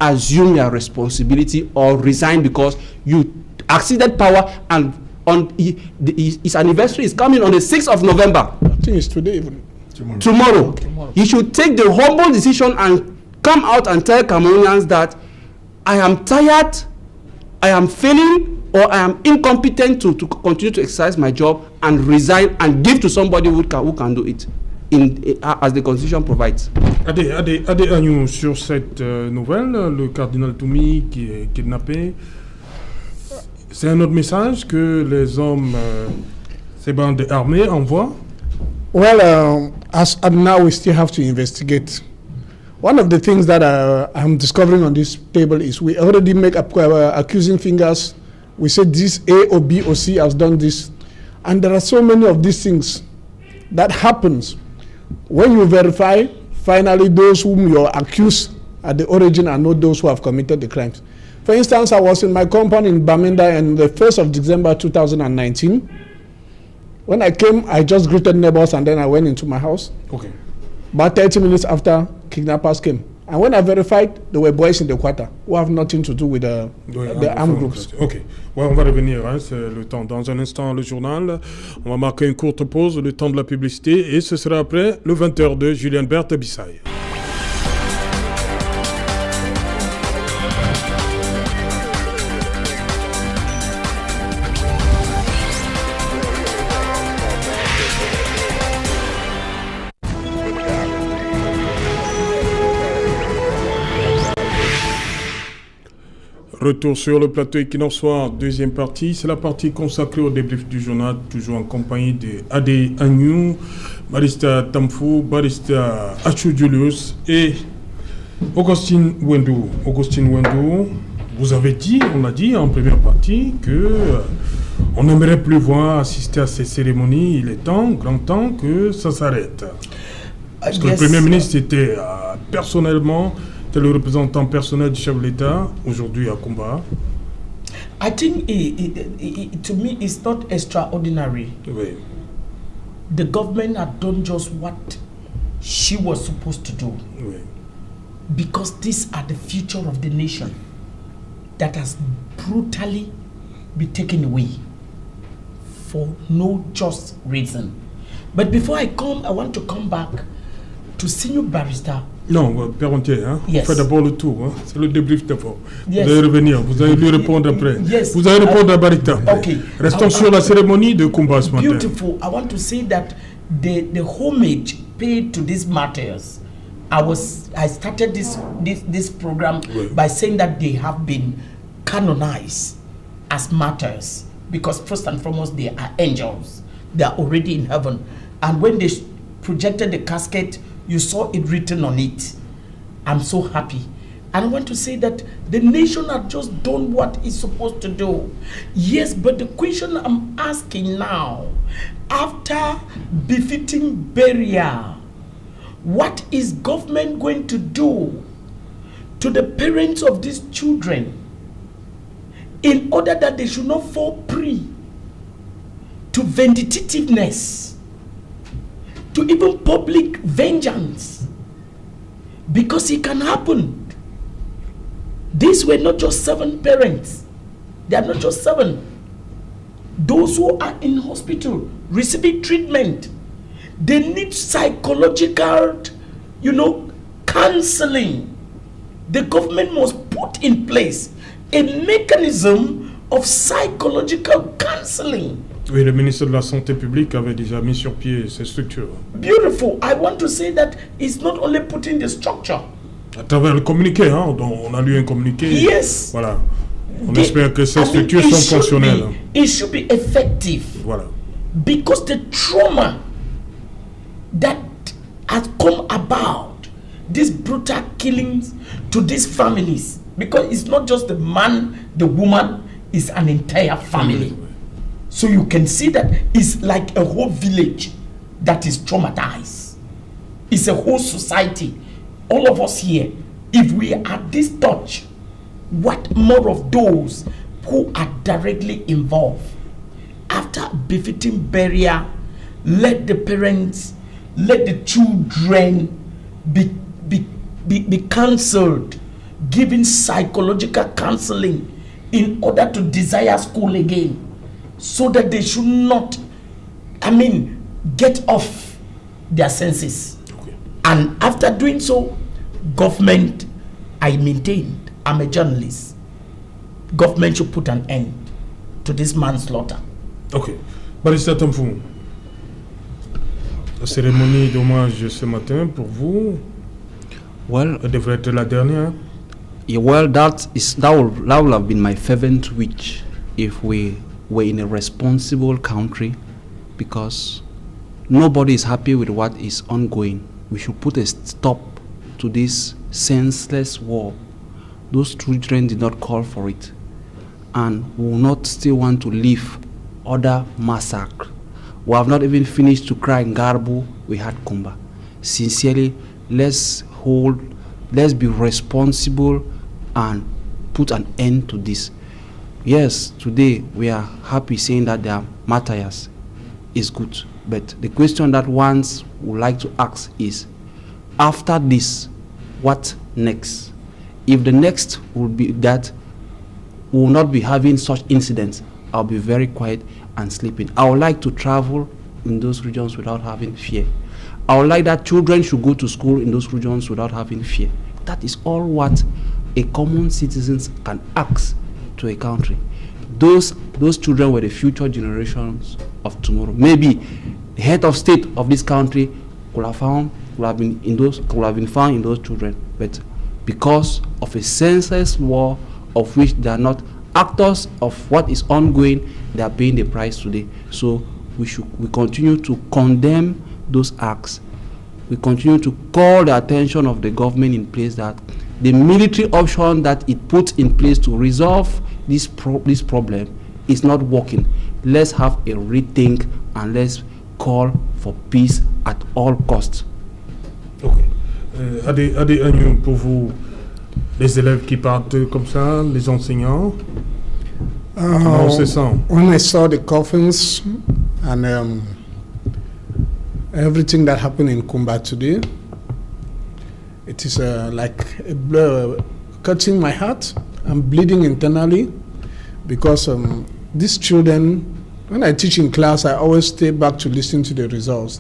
Speaker 4: assume your responsibility or resign, because you acceded power, and his anniversary is coming on the 6th of November.
Speaker 2: I think it's today even.
Speaker 4: Tomorrow. He should take the humble decision and come out and tell Cameroonians that I am tired, I am failing, or I am incompetent to continue to exercise my job, and resign and give to somebody who can do it. As the Constitution provides.
Speaker 1: Adé Agnew, sur cette nouvelle, le cardinal Toumi qui est kidnappé, c'est un autre message que les hommes, ces bandes armées envoient?
Speaker 2: Well, as now we still have to investigate. One of the things that I'm discovering on this table is we already make accusing fingers. We said this A or B or C has done this. And there are so many of these things that happens. When you verify, finally those whom you accuse at the origin are not those who have committed the crimes. For instance, I was in my compound in Bamenda on the 1st of December 2019. When I came, I just greeted neighbors and then I went into my house. Okay. About 30 minutes after, kidnappers came. And when I verified, there were boys in the quarter who have nothing to do with the armed groups.
Speaker 1: Ok. Ouais, on va revenir, hein, c'est le temps. Dans un instant, le journal. On va marquer une courte pause, le temps de la publicité. Et ce sera après le 20h de Julien Berthe Bissaye. Retour sur le plateau Équinoxe Soir, deuxième partie. C'est la partie consacrée au débrief du journal, toujours en compagnie de Adé Agnew, Barista Tamfou, Barista Achou Julius et Augustine Wendou. Augustine Wendou, vous avez dit, on a dit en première partie que on n'aimerait plus voir assister à ces cérémonies. Il est temps, grand temps que ça s'arrête. Parce que le Premier ministre était personnellement le représentant personnel du chef de l'État aujourd'hui à Kumba.
Speaker 3: I think to me it's not extraordinary.
Speaker 1: Oui.
Speaker 3: The government had done just what she was supposed to do.
Speaker 1: Oui.
Speaker 3: Because these are the future of the nation that has brutally been taken away for no just reason. But before I come, I want to come back to Senior Barrister.
Speaker 1: Non, Père Entier, hein?
Speaker 3: Yes.
Speaker 1: On fait d'abord le tour, hein? C'est le débrief d'abord.
Speaker 3: Yes.
Speaker 1: Vous allez revenir, vous allez lui répondre après.
Speaker 3: Yes.
Speaker 1: Vous allez répondre à Barita.
Speaker 3: Okay.
Speaker 1: Restons sur la cérémonie de Kumba ce matin.
Speaker 3: Beautiful. I want to say that the homage paid to these martyrs, I started this program by saying that they have been canonized as martyrs because first and foremost they are angels. They are already in heaven. And when they projected the casket, you saw it written on it. I'm so happy. And I want to say that the nation has just done what it's supposed to do. Yes, but the question I'm asking now, after befitting burial, what is government going to do to the parents of these children in order that they should not fall prey to vindictiveness, to even public vengeance? Because it can happen. These were not just 7 parents. They are not just 7. Those who are in hospital receiving treatment, they need psychological, counseling. The government must put in place a mechanism of psychological counseling.
Speaker 1: Oui, le ministre de la Santé publique avait déjà mis sur pied ces structures.
Speaker 3: Beautiful. I want to say that it's not only putting the structure.
Speaker 1: À travers le communiqué, hein, dont on a lu un communiqué.
Speaker 3: Yes.
Speaker 1: Voilà. On espère que ces structures sont fonctionnelles.
Speaker 3: It should be effective.
Speaker 1: Voilà.
Speaker 3: Because the trauma that has come about, these brutal killings to these families, because it's not just the man, the woman, it's an entire family. So you can see that it's like a whole village that is traumatized. It's a whole society. All of us here, if we are this touch, what more of those who are directly involved? After befitting burial, let the parents, let the children be counseled, given psychological counseling in order to desire school again, so that they should not, get off their senses. Okay. And after doing so, government, I maintained, I'm a journalist, government should put an end to this manslaughter.
Speaker 1: Ok. Barrister Tamfou, la cérémonie d'hommage ce matin pour vous, elle devrait être la dernière.
Speaker 4: Yeah, well, that would have been my fervent wish if we were in a responsible country, because nobody is happy with what is ongoing. We should put a stop to this senseless war. Those children did not call for it, and we will not still want to live other massacre. We have not even finished to cry in Garbu, we had Kumba. Sincerely, let's be responsible and put an end to this. Yes, today we are happy saying that they are martyrs. Is good, but the question that ones would like to ask is, after this, what next? If the next will be that we will not be having such incidents, I'll be very quiet and sleeping. I would like to travel in those regions without having fear. I would like that children should go to school in those regions without having fear. That is all what a common citizen can ask to a country. Those children were the future generations of tomorrow. Maybe the head of state of this country could have been found in those children, but because of a senseless war of which they are not actors of what is ongoing, they are paying the price today. So we continue to condemn those acts. We continue to call the attention of the government in place that the military option that it puts in place to resolve this problem is not working. Let's have a rethink and let's call for peace at all costs.
Speaker 1: Ok. Adi Agnew, pour vous, les élèves qui partent comme ça, les enseignants, comment on se sent?
Speaker 2: When I saw the coffins and everything that happened in Kumba today, it is like a blow, cutting my heart. I'm bleeding internally because these children, When I teach in class, I always stay back to listen to the results.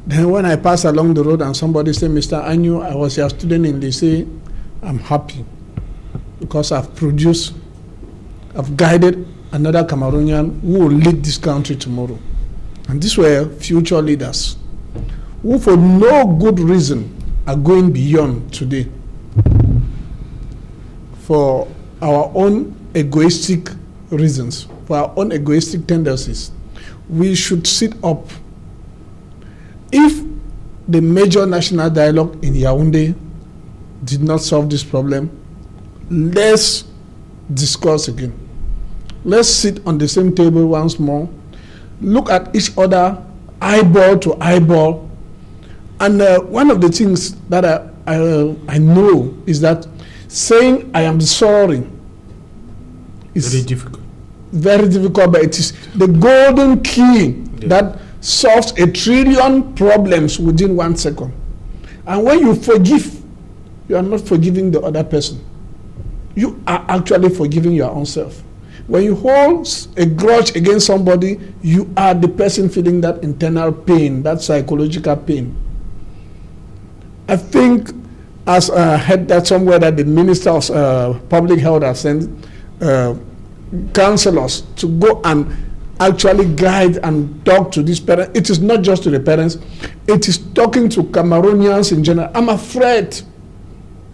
Speaker 2: Then when I pass along the road and somebody say, Mr. Anyu, I was your student in lycée, I'm happy because I've guided another Cameroonian who will lead this country tomorrow. And these were future leaders who for no good reason are going beyond today for our own egoistic reasons, for our own egoistic tendencies. We should sit up. If the major national dialogue in Yaoundé did not solve this problem, let's discuss again. Let's sit on the same table once more, look at each other eyeball to eyeball. And one of the things that I know is that saying I am sorry is
Speaker 1: very difficult.
Speaker 2: Very difficult, but it is the golden key that solves 1 trillion problems within 1 second. And when you forgive, you are not forgiving the other person. You are actually forgiving your own self. When you hold a grudge against somebody, you are the person feeling that internal pain, that psychological pain. I think, as I heard that somewhere, that the Minister of Public Health has sent counselors to go and actually guide and talk to these parents. It is not just to the parents, it is talking to Cameroonians in general. I'm afraid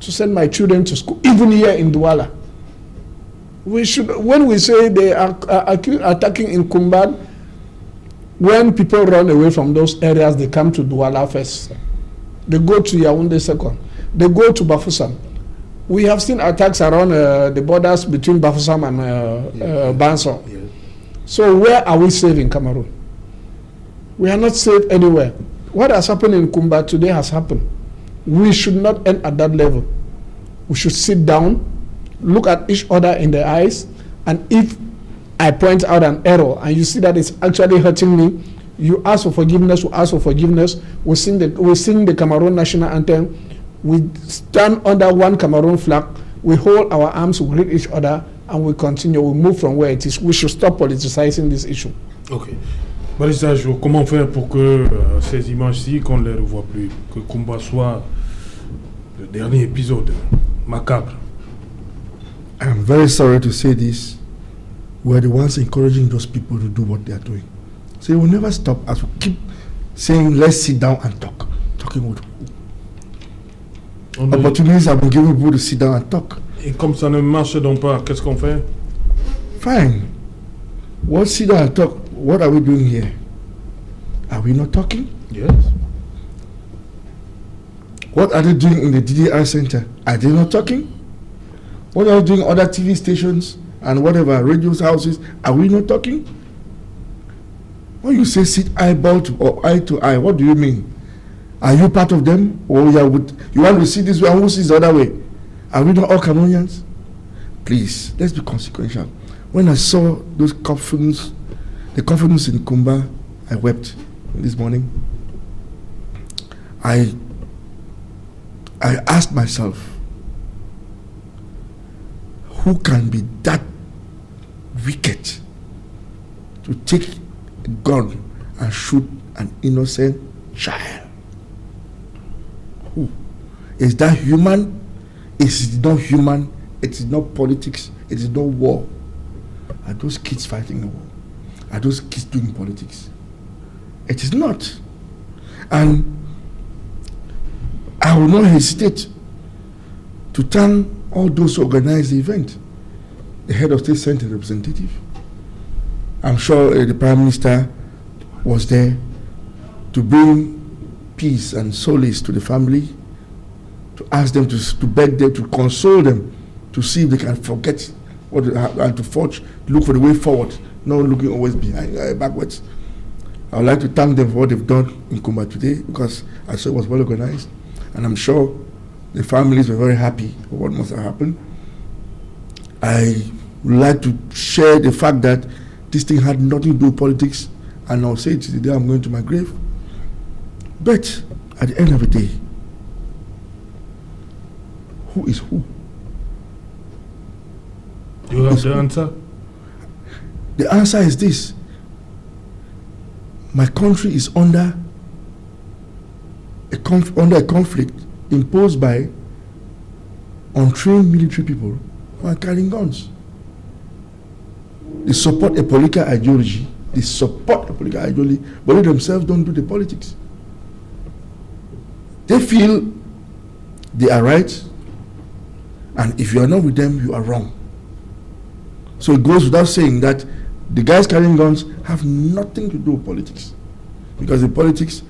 Speaker 2: to send my children to school, even here in Douala. We should, when we say they are attacking in Kumbad, when people run away from those areas, they come to Douala first. They go to Yaoundé second. They go to Bafoussam. We have seen attacks around the borders between Bafoussam and Banson. Yes. So where are we safe in Cameroon? We are not safe anywhere. What has happened in Kumba today has happened. We should not end at that level. We should sit down, look at each other in the eyes, and if I point out an error and you see that it's actually hurting me, you ask for forgiveness, we ask for forgiveness, we sing the Cameroon national anthem, we stand under one Cameroon flag, we hold our arms, we greet each other, and we continue, we move from where it is. We should stop politicizing this issue.
Speaker 1: Ok. Barista Jour, comment faire pour que ces images-ci, qu'on ne les revoit plus, que Kumba soit le dernier épisode macabre?
Speaker 5: I'm very sorry to say this. We're the ones encouraging those people to do what they are doing. So we will never stop as we keep saying, let's sit down and talk. Talking with opportunities have been given people to sit down and talk.
Speaker 1: Et comme ça ne marche donc pas, qu'est-ce qu'on fait?
Speaker 5: Fine. What sit down and talk? What are we doing here? Are we not talking?
Speaker 1: Yes.
Speaker 5: What are they doing in the DDR center? Are they not talking? What are they doing in other TV stations and whatever, radio houses? Are we not talking? When you say sit eyeball to or eye to eye, what do you mean? Are you part of them? Or you want to see this way and who sees the other way? Are we not all Cameroonians? Please, let's be consequential. When I saw those coffins, the coffins in Kumba, I wept this morning. I asked myself, who can be that wicked to take a gun and shoot an innocent child? Who? Is that human? Is it not human? It is not politics. It is not war. Are those kids fighting the war? Are those kids doing politics? It is not. And I will not hesitate to thank all those who organized the event. The head of state sent a representative. I'm sure the Prime Minister was there to bring peace and solace to the family, to ask them to beg them, to console them, to see if they can forget what and to forge, look for the way forward, not looking always behind, backwards. I would like to thank them for what they've done in Kumba today, because I saw it was well organized, and I'm sure the families were very happy for what must have happened. I would like to share the fact that this thing had nothing to do with politics, and I'll say it the day I'm going to my grave. But at the end of the day, who is who?
Speaker 1: You have the answer?
Speaker 5: The answer is this. my country is under a conflict imposed by untrained military people who are carrying guns. They support a political ideology. But they themselves don't do the politics. They feel they are right, and if you are not with them, you are wrong. So it goes without saying that the guys carrying guns have nothing to do with politics. Because in politics,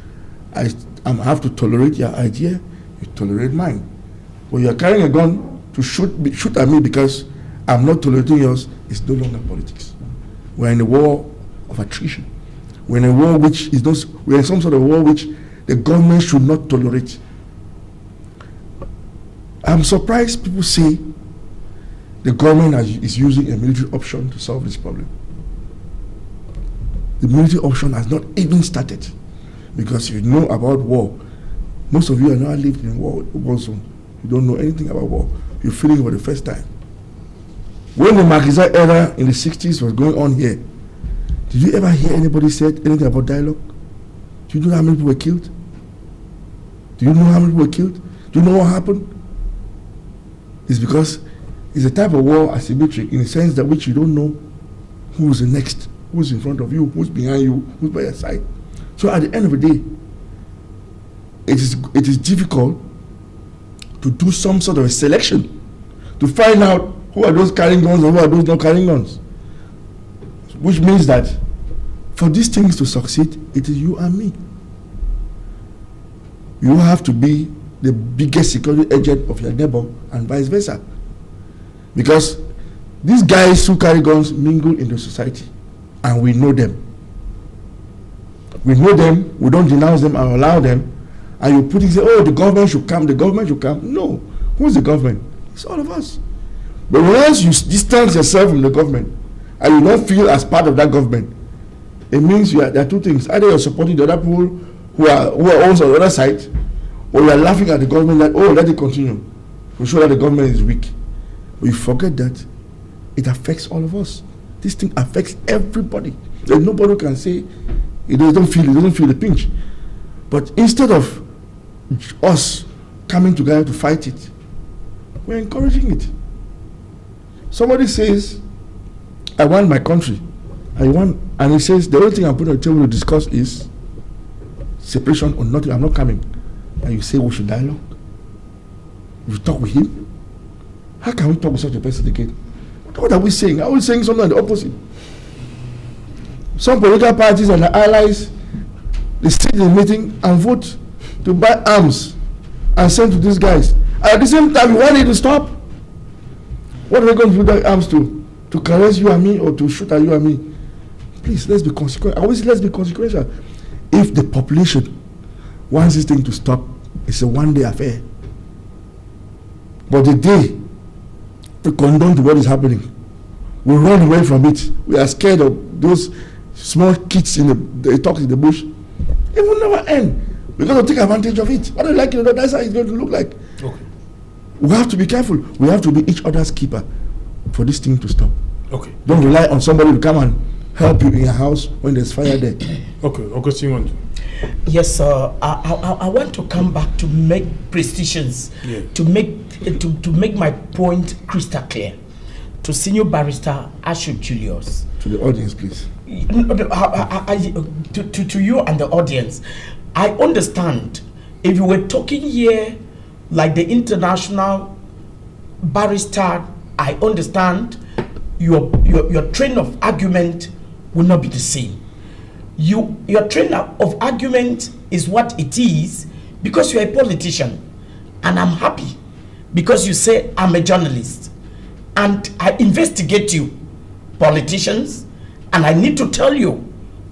Speaker 5: I have to tolerate your idea, you tolerate mine. When you are carrying a gun to shoot at me because I'm not tolerating yours, it's no longer politics. We're in a war of attrition. We're in a war we're in some sort of war which the government should not tolerate. I'm surprised people say the government is using a military option to solve this problem. The military option has not even started. Because if you know about war, most of you are not lived in a war zone. You don't know anything about war. You're feeling it for the first time. When the Makiza era in the 60s was going on here, did you ever hear anybody say anything about dialogue? Do you know how many people were killed? Do you know how many people were killed? Do you know what happened? It's because it's a type of war asymmetric in the sense that which you don't know who's the next, who's in front of you, who's behind you, who's by your side. So at the end of the day, it is difficult to do some sort of a selection to find out who are those carrying guns and who are those not carrying guns. Which means that for these things to succeed, it is you and me. You have to be the biggest security agent of your neighbor and vice versa. Because these guys who carry guns mingle in the society and we know them. We know them, we don't denounce them and allow them, and you put it, say, oh, the government should come, the government should come. No. Who's the government? It's all of us. But once you distance yourself from the government and you don't feel as part of that government, it means there are two things. Either you're supporting the other people who are also on the other side, or you are laughing at the government that, oh, let it continue to show that the government is weak. But you forget that it affects all of us. This thing affects everybody. There's nobody who can say it doesn't feel the pinch. But instead of us coming together to fight it, we're encouraging it. Somebody says, I want my country. And he says, the only thing I'm putting on the table to discuss is separation or nothing. I'm not coming. And you say we should dialogue. You talk with him. How can we talk with such a person again? What are we saying? Are we saying something the opposite? Some political parties and their allies, they sit in a meeting and vote to buy arms and send to these guys. And at the same time, you want it to stop? What are they going to do that arms to? To caress you and me or to shoot at you and me? Please, let's be consequential. Always let's be consequential. If the population wants this thing to stop, it's a one-day affair. But the day we condone to what is happening, we run away from it. We are scared of those small kids they talk in the bush. It will never end. We're going to take advantage of it. Whether you like it or not, that's how it's going to look like. Okay. We have to be careful. We have to be each other's keeper for this thing to stop. Okay. Don't rely on somebody to come and help you in your house when there's fire there.
Speaker 1: Okay, Augustine.
Speaker 3: Yes, sir. I want to come back to make precisions, to make my point crystal clear. To Senior Barrister Ashok Julius.
Speaker 5: To the audience, please.
Speaker 3: To you and the audience, I understand if you were talking here like the international barrister, I understand your train of argument will not be the same. Your train of argument is what it is because you're a politician, and I'm happy because you say I'm a journalist and I investigate you, politicians, and I need to tell you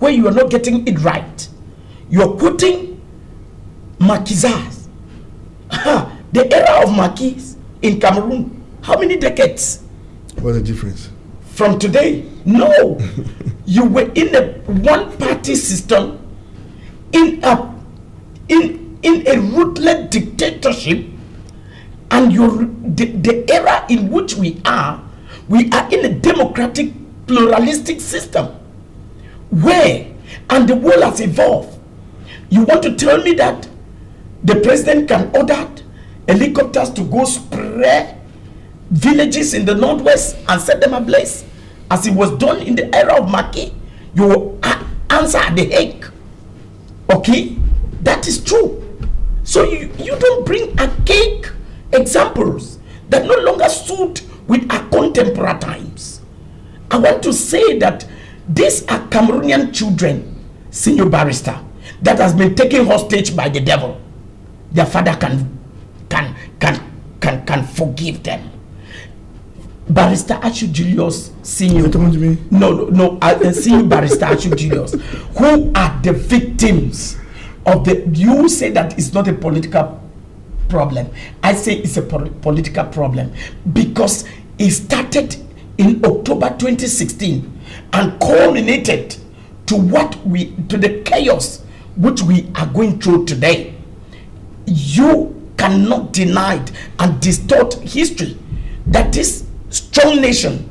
Speaker 3: where you are not getting it right. You're quoting Maquisards. The era of Maquis in Cameroon, how many decades?
Speaker 5: What's the difference?
Speaker 3: From today? No. You were in a one-party system, in a ruthless dictatorship, and the era in which we are in a democratic pluralistic system where And the world has evolved. You want to tell me that the president can order helicopters to go spray villages in the northwest and set them ablaze, as it was done in the era of Maki? You will answer at the Hague. Okay? That is true. So you don't bring archaic examples that no longer suit with our contemporary times. I want to say that these are Cameroonian children, senior barrister, that has been taken hostage by the devil. Their father can forgive them. Barrister Ashu Julius Senior. No, Senior Barrister Ashu Julius, who are the victims of the. You say that it's not a political problem. I say it's a political problem because it started in October 2016 and culminated to the chaos which we are going through today. You cannot deny it and distort history that this strong nation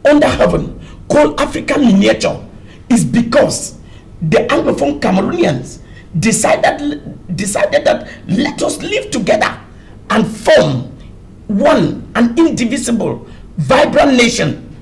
Speaker 3: under heaven called African miniature is because the Anglophone Cameroonians decided that let us live together and form an indivisible, vibrant nation,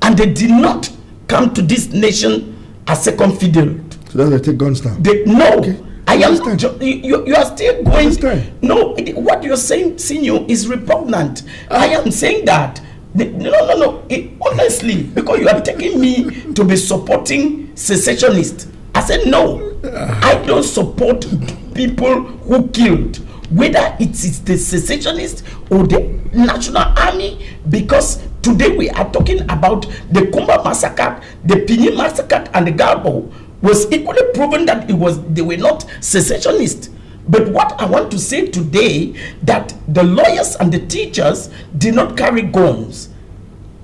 Speaker 3: and they did not come to this nation as second fiddle.
Speaker 5: So that's they take guns now.
Speaker 3: No.
Speaker 5: Okay.
Speaker 3: I am. You are still going. No, what you're saying, Senior, is repugnant. I am saying that. No. Honestly, because you are taking me to be supporting secessionists. I said no. I don't support people who killed, whether it is the secessionists or the National Army, because today we are talking about the Kumba massacre, the Pini massacre, and the Garbo was equally proven that they were not secessionists. But what I want to say today, that the lawyers and the teachers did not carry guns.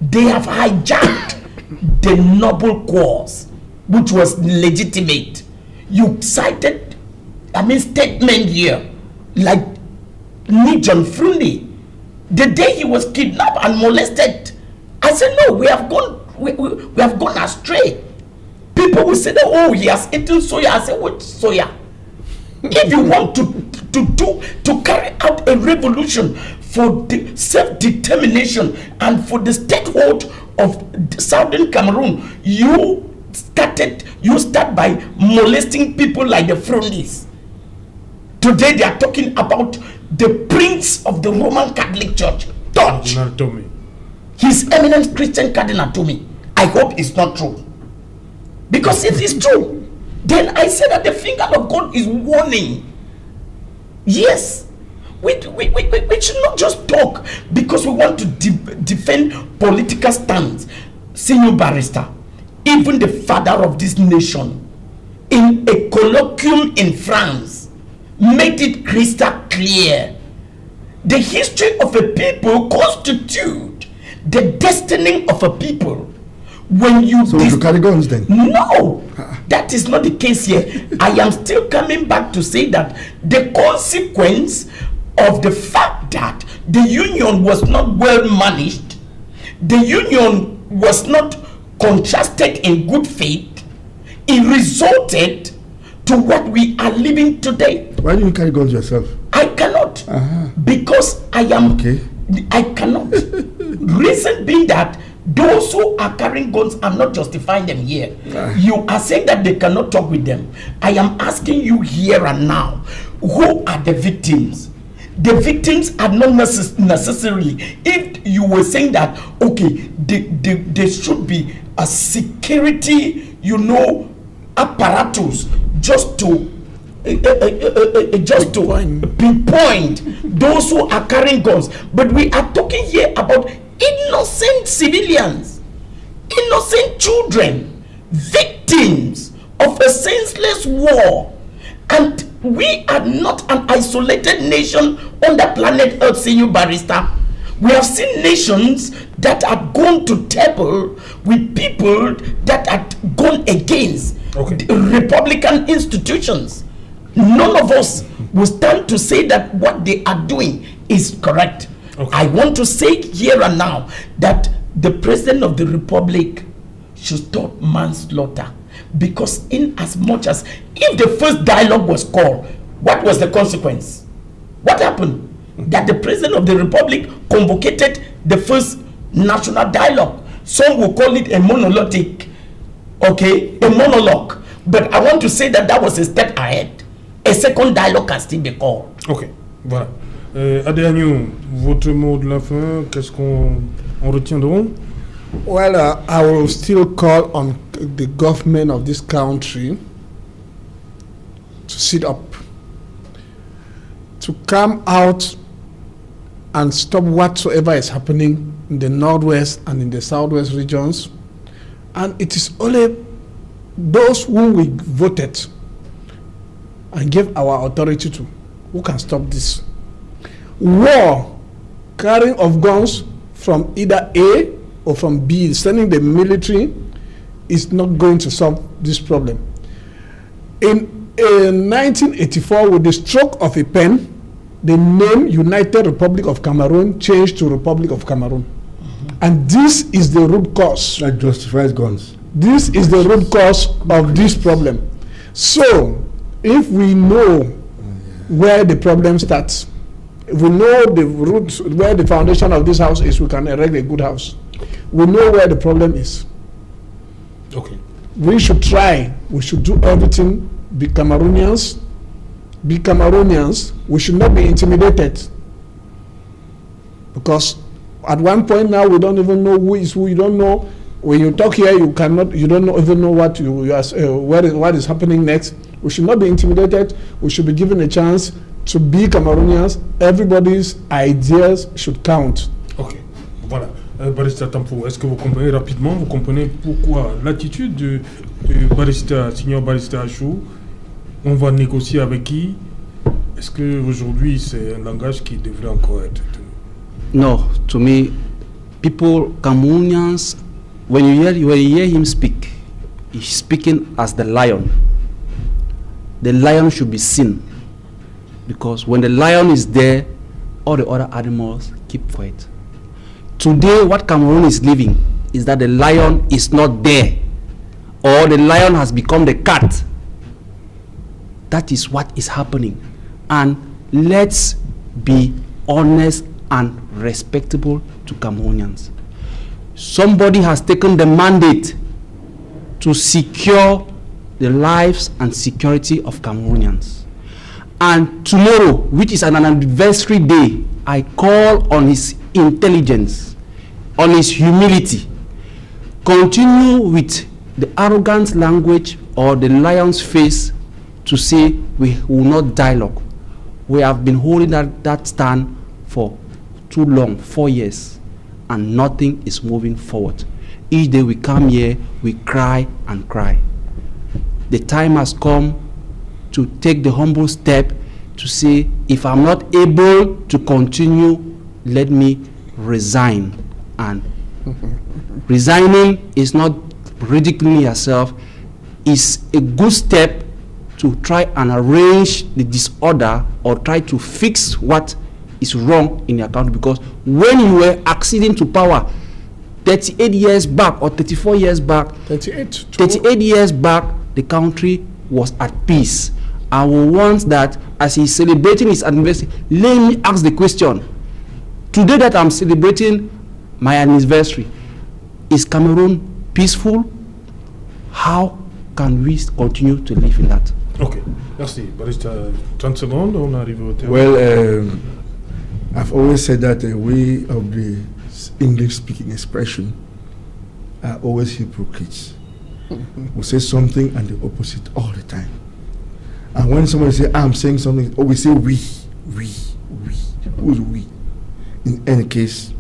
Speaker 3: They have hijacked the noble cause, which was legitimate. You cited, statement here, like Nijon Frundi, the day he was kidnapped and molested. I said, no, we have gone astray. People will say that, oh, he has eaten soya. I said, what soya? If you want to carry out a revolution for the self-determination and for the statehood of Southern Cameroon, you start by molesting people like the Frondis. Today they are talking about the prince of the Roman Catholic Church, Touch. His Eminent Christian Cardinal to me. I hope it's not true. Because if it's true, then I say that the finger of God is warning. Yes, we should not just talk because we want to defend political stands. Senior barrister, even the father of this nation, in a colloquium in France, made it crystal clear. The history of a people constitutes the destiny of a people. When you
Speaker 5: carry guns then?
Speaker 3: No, that is not the case here. I am still coming back to say that the consequence of the fact that the union was not well managed, the union was not contrasted in good faith, it resulted to what we are living today.
Speaker 5: Why do you carry guns yourself?
Speaker 3: I cannot. Because I am. Okay. I cannot. Reason being that those who are carrying guns, I'm not justifying them here. You are saying that they cannot talk with them. I am asking you here and now, who are the victims? The victims are not necessarily. If you were saying that, okay, there should be a security, apparatus just to pinpoint those who are carrying guns. But we are talking here about innocent civilians, innocent children, victims of a senseless war. And we are not an isolated nation on the planet Earth, Senior Barrister. We have seen nations that have gone to table with people that have gone against Republican institutions. None of us will stand to say that what they are doing is correct. I want to say here and now that the President of the Republic should stop manslaughter, Because in as much as if the first dialogue was called, what was the consequence? What happened? That the President of the Republic convocated the first national dialogue. Some will call it a monologic, okay, a monologue. But I want to say that that was a step ahead. A second dialogue can still be called.
Speaker 1: Ok, voilà. Adéagnou, votre mot de la fin, qu'est-ce qu'on retient de vous?
Speaker 2: Well, I will still call on the government of this country to sit up, to come out and stop whatsoever is happening in the northwest and in the southwest regions. And it is only those who we voted and gave our authority to who can stop this war, carrying of guns from either A or from B, sending the military is not going to solve this problem. In 1984, with the stroke of a pen, the name United Republic of Cameroon changed to Republic of Cameroon. And this is the root cause.
Speaker 5: That justifies guns.
Speaker 2: This is the root cause of this problem. So, if we know where the problem starts, if we know the root, where the foundation of this house is, we can erect a good house. We know where the problem is.
Speaker 1: Okay.
Speaker 2: We should try. We should do everything. Be Cameroonians. Be Cameroonians. We should not be intimidated. Because at one point now, we don't even know who is who. You don't know. When you talk here, you cannot. You don't even know what what is happening next. We should not be intimidated. We should be given a chance to be Cameroonians. Everybody's ideas should count.
Speaker 1: Ok, voilà. Barista Tampo, est-ce que vous comprenez rapidement, vous comprenez pourquoi l'attitude de Barista, Senior Barista Achou, on va négocier avec qui? Est-ce qu'aujourd'hui c'est un langage qui devrait encore être tenu?
Speaker 4: No, to me, people, Cameroonians, when you hear him speak, he's speaking as the lion. The lion should be seen, because when the lion is there, all the other animals keep quiet. Today, what Cameroon is living is that the lion is not there, or the lion has become the cat. That is what is happening. And let's be honest and respectable to Cameroonians. Somebody has taken the mandate to secure the lives and security of Cameroonians. And tomorrow, which is an anniversary day, I call on his intelligence, on his humility. Continue with the arrogant language or the lion's face to say we will not dialogue. We have been holding that stand for too long, 4 years, and nothing is moving forward. Each day we come here, we cry and cry. The time has come to take the humble step to say, if I'm not able to continue, let me resign. And resigning is not ridiculing yourself, it's a good step to try and arrange the disorder or try to fix what is wrong in your country. Because when you were acceding to power 38 years back or 34 years back, 38 years back, the country was at peace. And we want that, as he's celebrating his anniversary, let me ask the question. Today that I'm celebrating my anniversary, is Cameroon peaceful? How can we continue to live in that?
Speaker 1: Ok, merci. Barista, 30 secondes, on arrive au terme.
Speaker 5: Well, I've always said that the way of the English-speaking expression are always hypocrites. We say something and the opposite all the time. And when somebody says, I'm saying something, we say we. Who's we? In any case,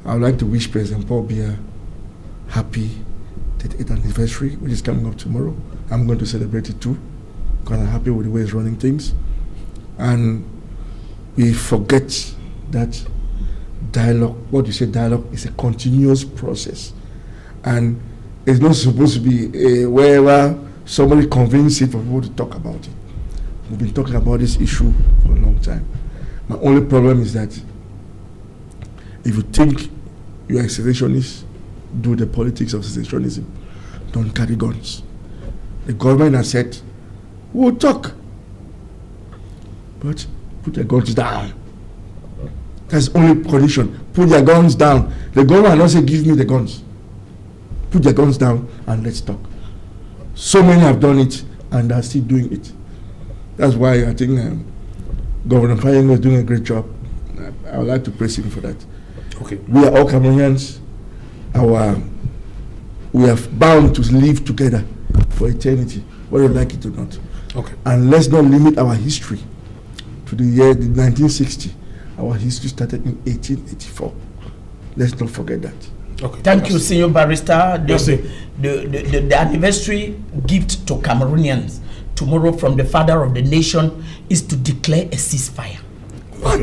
Speaker 5: I would like to wish President Paul Biya happy 38th anniversary, which is coming up tomorrow. I'm going to celebrate it too, because I'm happy with the way he's running things. And we forget that dialogue, what you say dialogue, is a continuous process. And it's not supposed to be wherever somebody convinces it for people to talk about it. We've been talking about this issue for a long time. My only problem is that if you think you're a cessationist, do the politics of cessationism. Don't carry guns. The government has said, we'll talk. But put your guns down. That's the only condition. Put your guns down. The government will not say, give me the guns. Put your guns down and let's talk. So many have done it and are still doing it. That's why I think Governor Fayeng was doing a great job. I would like to praise him for that.
Speaker 1: Okay.
Speaker 5: We are all Cameroonians. We are bound to live together for eternity, whether you like it or not.
Speaker 1: Okay.
Speaker 5: And let's not limit our history to the year 1960. Our history started in 1884. Let's not forget that.
Speaker 1: Okay.
Speaker 3: Thank you, Senior Barrister. The anniversary gift to Cameroonians tomorrow from the father of the nation is to declare a ceasefire.
Speaker 5: What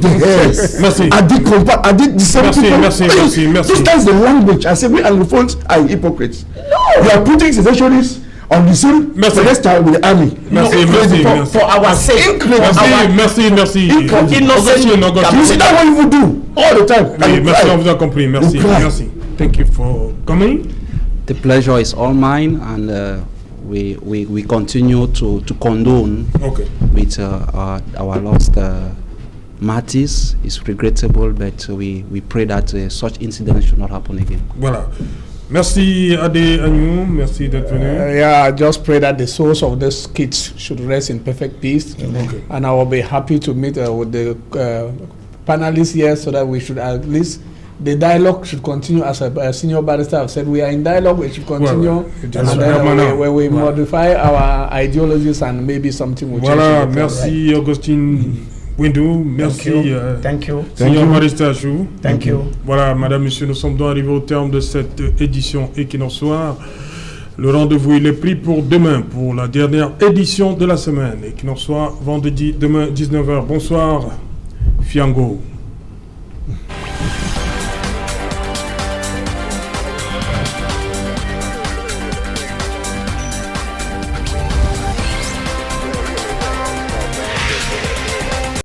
Speaker 5: the hell?
Speaker 1: Merci.
Speaker 5: I did the same people.
Speaker 1: Merci.
Speaker 5: This is the language. Assembly and Anglophons are hypocrites. No. You are putting secessionists on the same pedestal with the army.
Speaker 1: Merci.
Speaker 3: For our sake.
Speaker 1: Merci.
Speaker 5: You see that what you do all the time.
Speaker 1: Oui, merci, on vous a compris. Merci. Thank you for coming.
Speaker 4: The pleasure is all mine, and we continue to condone with our lost martyrs. It's regrettable, but we pray that such incidents should not happen again.
Speaker 1: Voilà. Merci Ade Agnew, merci d'être venu.
Speaker 2: I just pray that the souls of these kids should rest in perfect peace. And I will be happy to meet with the panelists here so that we should at least, the dialogue should continue. As a senior barrister have said, we are in dialogue, we should continue. And then where we modify our ideologies and maybe something will change.
Speaker 1: Voilà, merci Augustine Windou, merci.
Speaker 3: Thank you.
Speaker 1: Senior barrister Chou.
Speaker 3: Thank you.
Speaker 1: Voilà, madame, monsieur, nous sommes donc arrivés au terme de cette édition Équinoxe Soir. Le rendez-vous, il est pris pour demain, pour la dernière édition de la semaine. Équinoxe Soir, vendredi, demain, 19h. Bonsoir, Fiango.